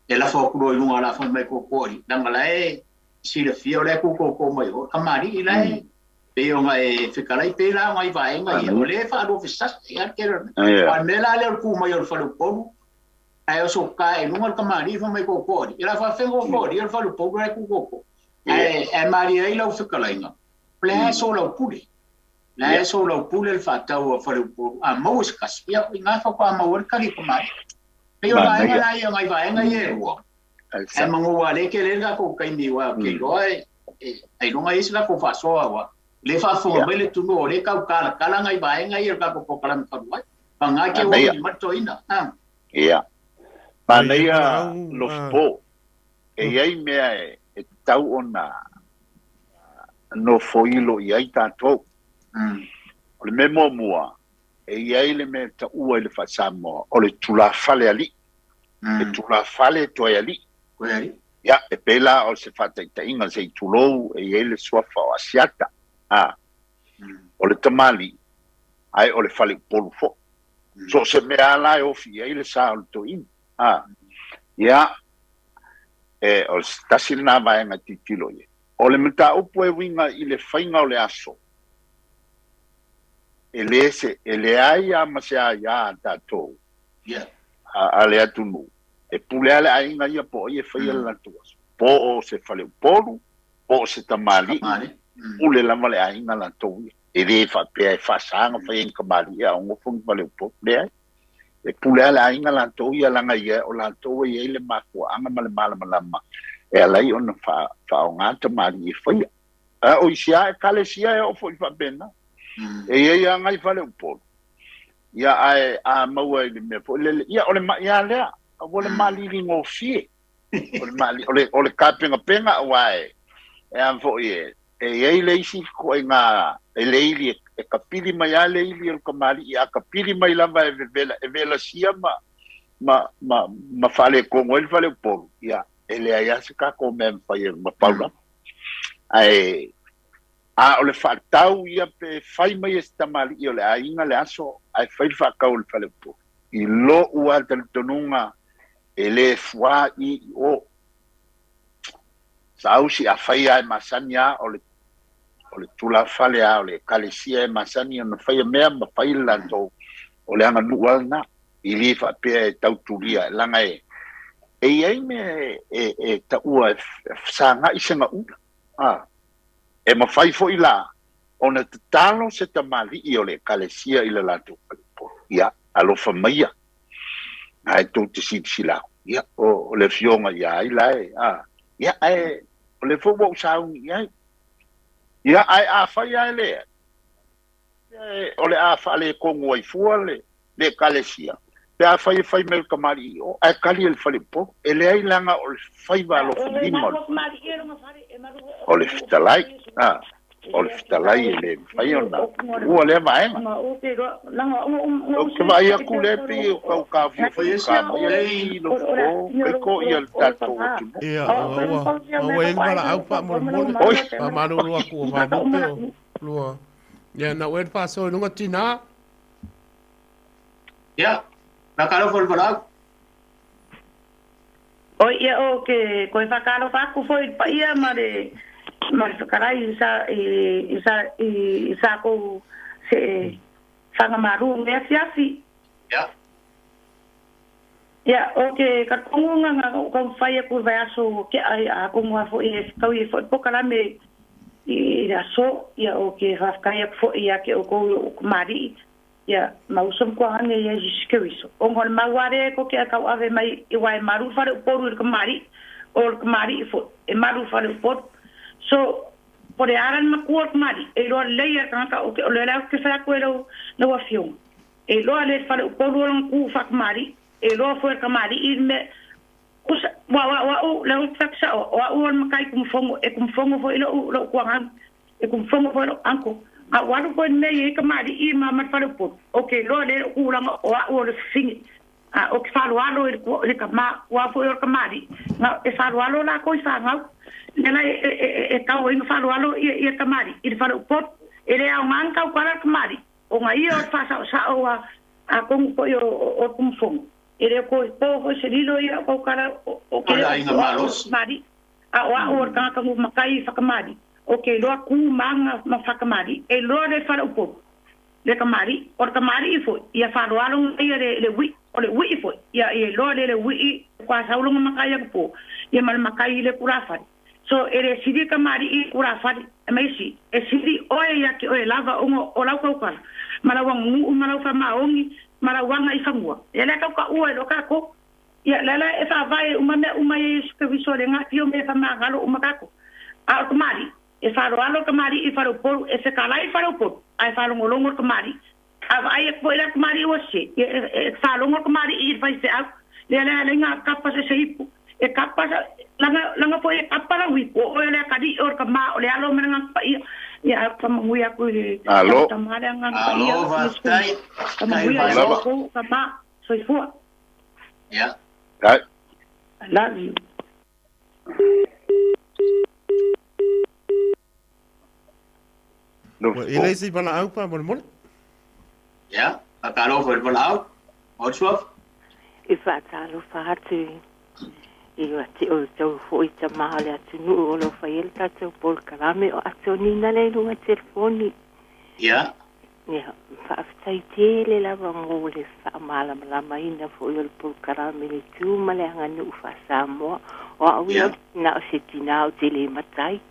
e la fa ku lo la fa mai ko ri langa la e si le fio le ko mai o ka mari ila e pe o ngai fikalai pe la ngai vai ngai o le fa do fisas ia ke al mela le ku mai o fa po ai o so ka e nunga ka mari fa mai ko ira fa fengo ira fa lo po ku ko ai e mari ai lo fikalai nga ple so lo pule la so lo pule el fa ta o fa lo po a mo skas ia nga fa pa mo ka ri ko mari pe o ngai vai ngai e wo ai mango wa le ke le ga ko kai mi wa ke lo ai nunga isla ko fa so wa le fa fo mele tu no le ka kala ngai vai ngai ka ko kala mi ka wa pa nga ke o ni mato ina ia ma nei lo po e ai mea e tau ona no foilo i ai tatou o le me mua e ai le me ta ua i le fa Samoa o le tula fale ali e tula fale toi ali ia e pela o se fataitaʻiga se itulou e ai le suafa o asiata o le tamali ai o le fale upolu fo so se mea la e ofi ai le sa o le toʻina ia e o le tasi lana vaega titilo ia o le mataupu e uiga i le faiga o le aso e le ai a masea ia tatou a le atunu e pulea le aiga ia po ai e faia le latu aso po o se fale upolu po o se tamali pule lava le aiga latou ia e lē faapea e faasaga faia i kamali ia o fogi fale upolu leai e pulea le aiga latou ia laga ia o latou ai ai le mafuaaga ma le malamalama e alai ona faaogā tamali e faia o isia e kalesia e o foʻi faapena e iai agai fale upolu ia ae a maua i le mea foʻi ia o le maʻia lea ua le maliligo-fie o le kapegapega ua e a foʻi e iai le isi koʻaiga e le ili e kapili mai a le ili o le kamali a kapili mai lava e velasia ma faalekogo ai le fale upolu ia e lea ia se kako mea mafai ma paula ae o le faatau ia pe fai mai e se tamaliʻi o le aiga le aso ae fai le faakau le fale upolu i loʻu a talitonuga e lē fuā i o sausi a fai ae masani a o le tula fale a o le kalesia e masani ona faia mea ma fai le latou o le aganuu alana i li faapea e tautulia e laga e iai me e taʻua e sagaʻi segaʻuna e mafai foʻi la ona tatalo se tamaliʻi o le kalesia i le latou falepolu ia alofa maia ae tou te silasilau ia o le fioga ia ai lae ia ae o le foʻu aʻu saugi ai ia ae afai ae lea o le a faalekogo ai fua le kalesia pe a fai me le kamaliʻi o ae kali e le falepolu e leai laga o le fai valofalima o le fitalai o le fitalai e le fai ona ua lea vaega o ke vaai aku le pei o kaufiokamai ai lofo kai ko ia le tatou atunu ia ua e valaau faamolemole faamaluulu aku o vanupe o lua ia na ua le faasoiluga tinā ia na kalofo le valaau O ia o ke koe whakaro whaku foi pa ia ma le whakarai isa ko se whangamaru mea fiafi. Ia, o ke kakonga nga kau whaia ku vai aso ke ai a kongua fo i kau i fo pokara me i aso ia o ke whakaya fo ia ke o kou o kumari ia mausam kua hange ia jiskewiso. O ngone maware ko ke kau ave mai i wai maru whare uporu i kumari o kumari i fo e maru whare uporu. So, pore aran makua kumari e roa leia kanaka o ke o lera ke whako e rau na wafiong. E roa le whare uporu o lang ku whakumari e loa foi kamari i me usa wa o le faksa o o makai kumfongo e kumfongo foi lo kuangan e kumfongo foi anko a wa ko me e kamari i ma fare po okay lo le ulang o le singi a o ke falo alo e kama wa foi o kamari na e falo alo la ko sa ngau nela e ka o falo alo e kamari i fare po e le a manka o para kamari o ngai o fa sa o a kong ko o kumfongo ele ko po se lilo ia ko kara o ke mari a o ka ka makai whakamari o ke loa ku manga ma whakamari e loa le whara upo le kamari o kamari ifo ia wharoalo ia le wi o le wi ifo ia loa le wi kwa saulunga makai upo ia mal makai le kurafari so ele sidi kamari i kurafari meisi e sidi oe ia ke oe lava o lau kaukara malawang malaw fa maongi marawanga i fangua. Ia leka ka ua lo kako. Ia lala e fa vai umai supervisor nga tio me fa magalo umakako. A kamari e fa roalo kamari i fa ro e se kala i fa ro ai fa longo kamari. A vai e poila kamari o se. E fa longo kamari i fa se au. Le nga kapa se hipu. E kapa langa po e kapa la wi o le kadi o kama o le alo menanga pa ia. Ya kamuya ko Alo. Alo, vastai. Kamuya ko kama soy fu. Yeah. Right. I love you. No. Ele si bana au pa mon. Yeah. Akalo for balau. Otswaf. Ifa talo fatu. Iwa ti o tau fo i ta mahale atu nu o lo whaiel tātou pol karame o atu nina le runga telefoni. Yeah. Ia, whaafitai tele lawa ngō le whaamala malama ina fo i o le pol karame le tūma le anga nu wha Samoa. O awi na o se tina o tele matai.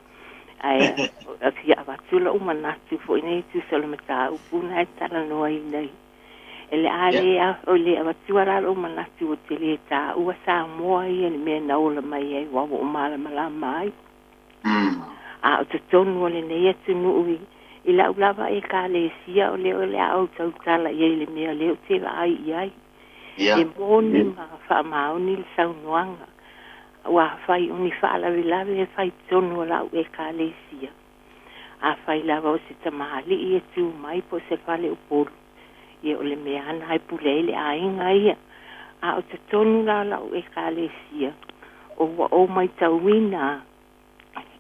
Ai, a fia awatula umanatu fo i nei tu solo mata upuna e tala noa i nei. Ele ale o le awatuara o manatu o te le tā ua Samoa i ele mea naula mai ai wawa o mala mai. A o te tonu o le nei atu nui i la ulava e ka le sia o le au tau tala i ele mea leo te ai i ai. E moni ma wha maoni le saunoanga. Wa whai uni whaalawe lawe e whai tonu o lau e ka le sia. A whai lava o se tamahali i e tu mai po se whale o polu. Ia o le mea ana hai pulele a inga ia. A o te tonu la lau e ka le sia. O mai tauina.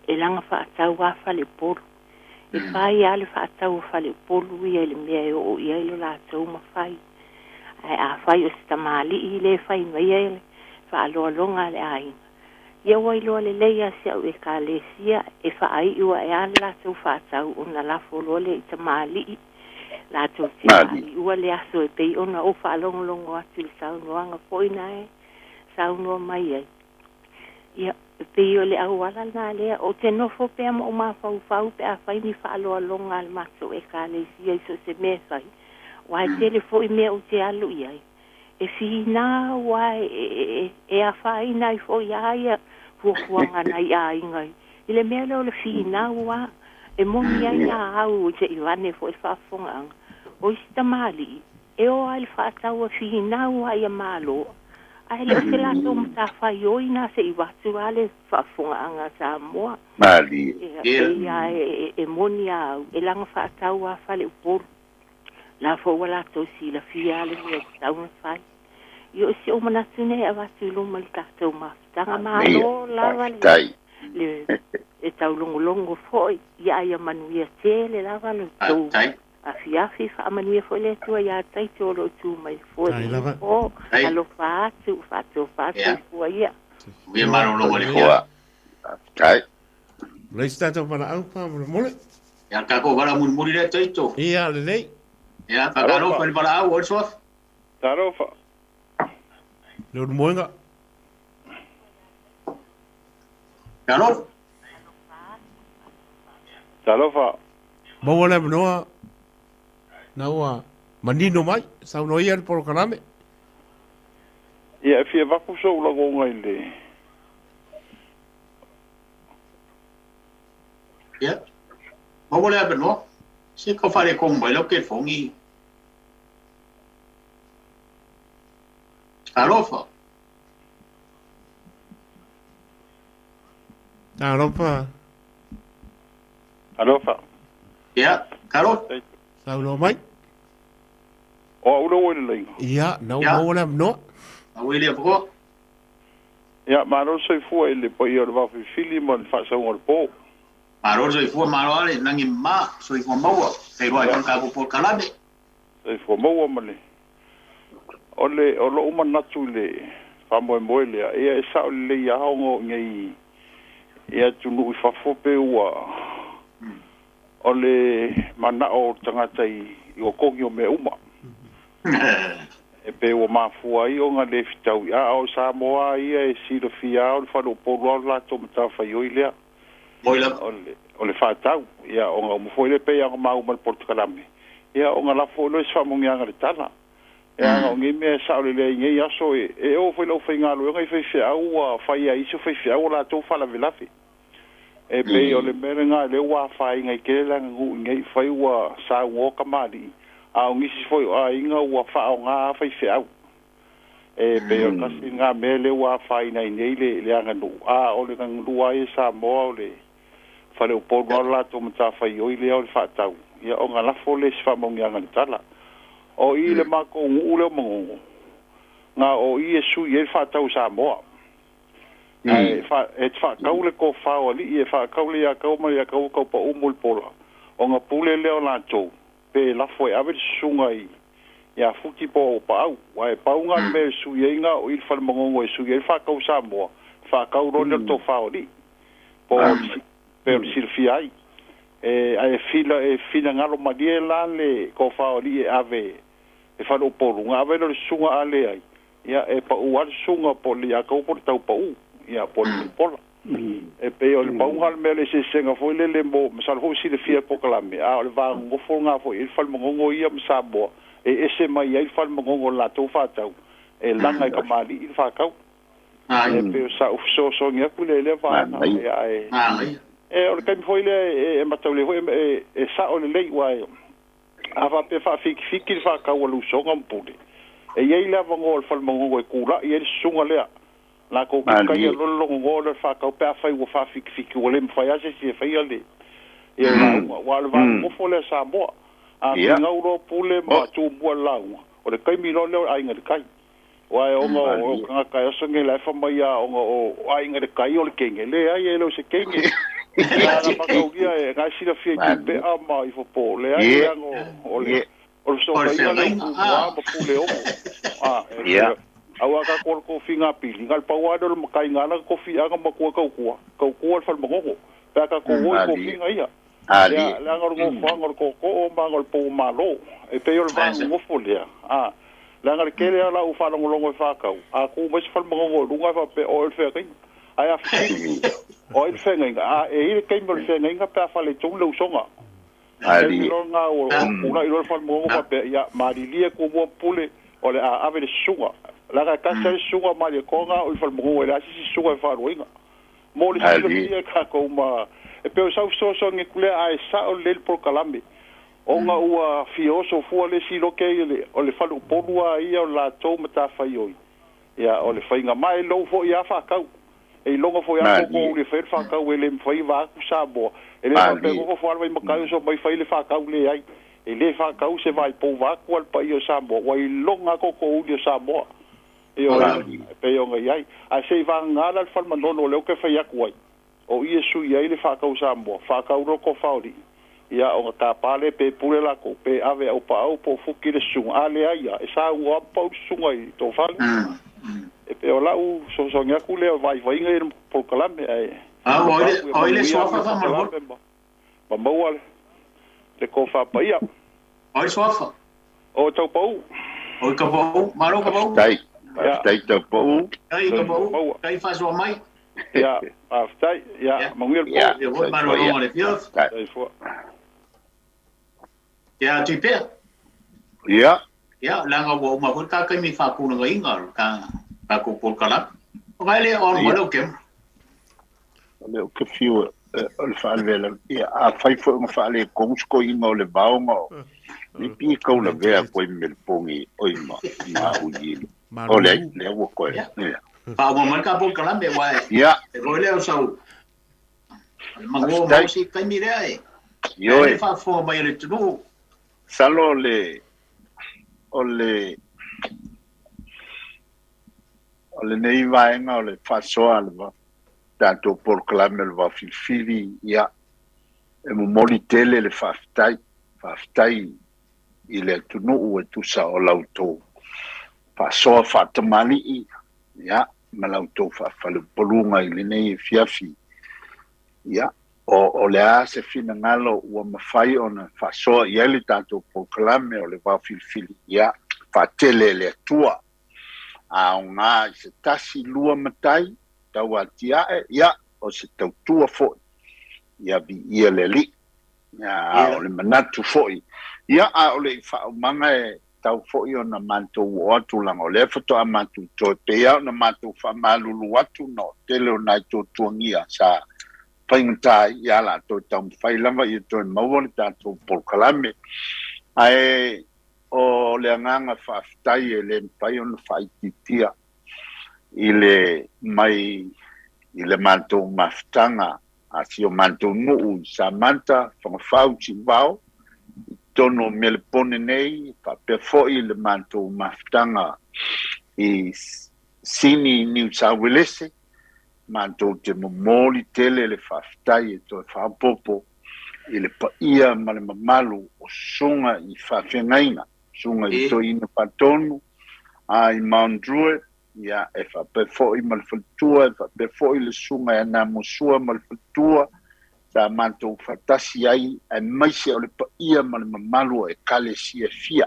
E langa whaatau a whale polu. E whai ale whaatau a whale polu ia le mea o ia ilo la tau ma whai. A whai o se tamali i le whai mai ele. Whaaloa longa le a inga. Ia wailoa le leia se au e ka le sia. E whaai ua e ale la tau whaatau o na lafo lole i tamali i. La tau te ai ua le aso e pei ona o whaalongolongo atu le saunoanga poina e saunoa mai ai. Ia pei o le au ala nā lea o te nofo pea mo o mawhau pe a whaini whaaloa longa le maso e ka le sia iso se me whai. Wai tele fo i mea o te alu i ai. E whina wai e a whaina i fo i aia huahuanga nei a ingai. I le mea leo le whina wa e moni ai a au te iwane fo i whaafonga. O isi tamali, e o ai le whaatau a whihinau ai a malo. Ai le o se lato mta whai oina se i watu ale whaafonga anga Samoa. Mali. E moni au, e langa whaatau a whale uporu. La fo wala to si la fia ale ni e tauna whai. Io si o manatune a watu luma li tātou mafutanga malo lava le e tau longo foi ia ia manuia tele lava le tau afiafi fa manuia foi le tua ia tai te olo tu mai foi o alo fatu foi ia Ia marolongo le Ua. Kai. Leis tātou para au pa mole. Ia ka ko wala mun muri le toito. Ia le nei. Ia ka karo pa para au o so. Tarofa. Le moenga. Karo. Tarofa. Mau ole noa. Naua manino mai, sau no ia por kaname. Ia fia vaku so la go ngai le. Ia. Mau ole abe no. Se ko fare con mai lo ke fongi. Karofa. Tarofa. Tarofa. Ia, karo. Sau no mai. O ulo o le. Ia, no mau ole no. Au ile po. Ia maro so fu ele po ia va fili mo fa so ngor po. Maro so fu maro ale nangi ma so fu maua. Te roi kon ka po kalame. So fu mo mo le. Ole o lo uma natu le. Fa mo mo le ia sa le ia hongo ngai. Ia tunu fa fo pe wa. Ole mana o tangata i o kogi o me uma. E pe o mafua i o nga le fitau i a o Samoa ia e silo fia o le whanu polo la to mata whai o ilea. Moila. O le whatau ia o nga umufoi le pe anga mau mal portukalame. Ia o nga la folo e swamungi anga le tala. Ia nga o ngi mea sa o le lea inge aso e o fai lau fai ngalo e ngai fai fia au a fai a iso fai fia au la to whala velafi. E pe o le mere ngā le ua whai ngai kere langa ngu ngai whai ua sa ungo kamari. A ngisi foi a inga ua whao ngā whai whiau. E pe o kasi ngā me le ua whai nei nei le anga nu. A o le ngangurua e Samoa o le whare o pōru ngā lato mata whai oi le au le whaatau. Ia o ngā lafo le si whamongi anga le tala. O i le mako ngu le o mangongo. Ngā o i e sui e le whaatau Samoa. E whaakau le ko whao ali e whaakau le a kau mai a kau kau pa umul pola. O ngā pule leo nā tau. Pe lafo e awe sunga i ia fuki po o pau. Wa e pau ngā me sui e inga o il whal mangongo e sui e whaakau Samoa. Whaakau rona to whao ali. Po pe o silfi ai. E fina ngalo madie lan le ko whao ali e ave e whalo poru. Ngā awe no le sunga ale ai. Ia e pa uar sunga po li a kau po tau pa u. Ia po li pola. E pe o le paungal me le se senga foi le mo masal ho si le fia po kalame a le va ngofo nga foi il fal mongongo ia msabo e ese mai il fal mongongo la to fatau e langa ka mali il fa kau e pe sa so ngia kule le va e o le kai foi le e matau le foi e sa o le lei wa a va pe fa fik il fa kau lu so ngam pule e ia le va ngol fal mongongo e kula e sunga le la ko ka ia lo ngolo fa ka pa fa u fa fik o le fa ya se fa ia le ia wa va mo fo le sa mo a nga uro pule ma tu mo la o le kai mi lo le ai nga kai wa o ngo ka ka so nge la fa mai ya o ai nga kai o le kenge le ai lo se kenge la pa ko ia e ga si la fi ki pe a ma i fo po le ai ngo o le o so ka ia le wa mo pule o a awa ka ko finga pili ngal pawado mo kai ngala ko fi anga makua kau fal mongo ta ka ko ko finga ia ya la ngor go fangor ko o mangol po malo e pe yo va mo folia la ngal kele ala u fa longo fa ka a ku mes fal mongo lunga fa pe o fe kai ai fi o fe nga e kai mo fe nga pa fa le tung lo songa ali nga o una i fal mongo fa pe ya marilia ko mo pule o le a ave le sunga la ka sa sunga mali ko nga o fal mo la si sunga fa roinga mo le si ka ko ma e pe sa so nge kule ai sa o le por kalambi o nga ua fioso fu le si lo ke le o le fal po lua ia la to mata fa yo ya o le fainga mai lo fo ya fa ka e longo fo ya ko le fa ka we le fa va ku sa bo e le fa pe ko fo al vai mo ka so mai fa le fa ka le ai e le fa ka se vai po va ku al pa yo sa bo wa longa ko u sa bo yo pe yo ngai a se va ngala al fal mandono le ke fa ya ku o Yesu ia ile fa ka usambo fa ka ro ko fauri ia o ta pale pe pule la ko pe ave o pa o po fuki le su ale ia e sa u pa su ngai to fa e pe e o lau so nga ku le vai ngai po kalame ai oile sofa fa mal ba mo le ko fa pa ia oile sofa o tau pau o ka pau maro ka pau tai tau pau ai ka pau kai fa so mai ja aftai ja mangel po e ho maro no le fios tai fo ja tu pe ya langa wo ma ko ka kai mi fa ku no inga ka ko por kala vai le on mo lo kem le o ke fiu o fa vela ia a fai fo ma fa le ko inga le baonga ni pi ko na vea ko me pongi oi ma uji o le wo ko pa mo man ka por kala me wa ya ko le o sau ma go mo si kai mi re ai yo fa fo ba ile tu salo le ole nei vaenga ole fasoa le tanto por clame le Vaofilifili ia e mo moli tele le faftai ile tunu o tu sa o lauto fasoa fatamali ia malauto fa falu polunga ile nei fiafi ia o le a se fina ngalo ua mawhai ona fasoa ia le tanto por clame o le Vaofilifili ia fatele le tua a ngā se tasi lua matai tau atia ia o se tau tua foi ia vi ia le li ia o le manatu foi ia a o le whaumanga e tau foi o na manto o atu langa o le fato a mantu to te ia na mantu whamalulu atu no tele o nai to tuangia sa paintai ia la to tau whailanga i to mawani tanto por kalame ai o le anganga whaftai e le mpai ona whaititia i le manto maftanga a si o manto nuu sa manta whangawhau si wao tono mele pone nei whapefo i le manto maftanga i sini New South Wales manto te momoli tele le whaftai e to whapopo i le paia ma le mamalu o sunga i whawhengaina sunga i to ina patonu a i Mount Druitt ia e whapefo i malwhatua e whapefo i le sunga e nā mosua malwhatua sa manto whatasi ai e maise o le paia ma le mamalu e kale sia fia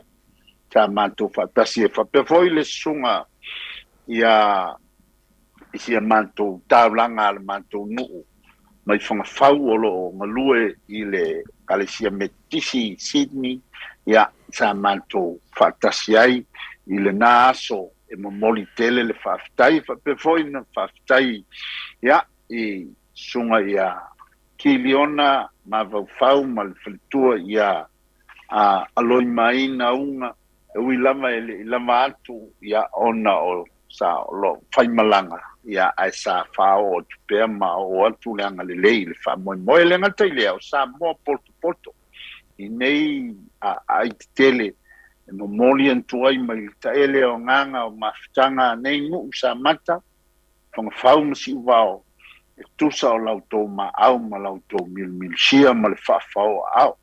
sa manto whatasi e whapefo i le sunga ia isia manto taulanga le manto nuu mai whangawhau o lo ngalue i le kalesia metisi Sydney ia sa manto whatasi ai i le nā aso e momoli tele le whaftai whapefoi na whaftai ia i sunga ia kiliona ma vauwhau ma le whalitua ia aloi mai na unga e ui lama e lama atu ia ona o sa lo whaimalanga ia ai sa whao o tupea ma o atu leanga le lei le whamoe moe le ngata i leo sa moa porto i nei ai tele e no moli antuai mai ta ele o nganga o mafutanga nei ngu sa mata whangawhau masi uwao e tusa o lautou ma au ma lautou mil sia ma le whawhao au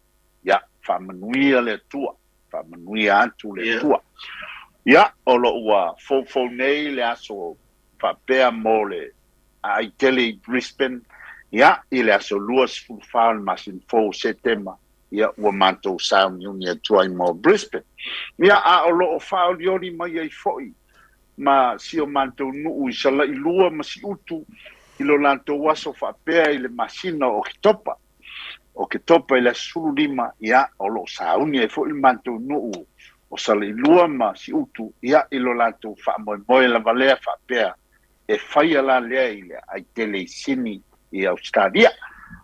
ia whamanuia le tua whamanuia atu le tua ia o lo ua fofo nei le aso whapea mo le ai tele i Brisbane ia i le aso luas fulfaan masin fo setema ia ua mantou sauni uni atuai mo Brisbane ia a o lo o whaoliori mai ai foi ma si o mantou nuu i sala i lua ma si utu i lo lantou waso whapea i le masina o ke topa i le sulu lima ia o lo sauni ai foi mantou nuu o sala i lua ma si utu ia i lo lantou whamoe la valea whapea e whaia la lea i le ai tele sini i Australia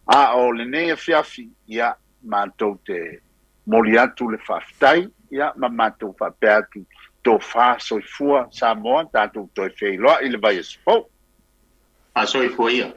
a o le nea fiafi ia mantou te moli atu le whaftai ia ma mantou whapea atu tō wha soifua Samoa tātou toi wheiloa i le vai espo a soifua ia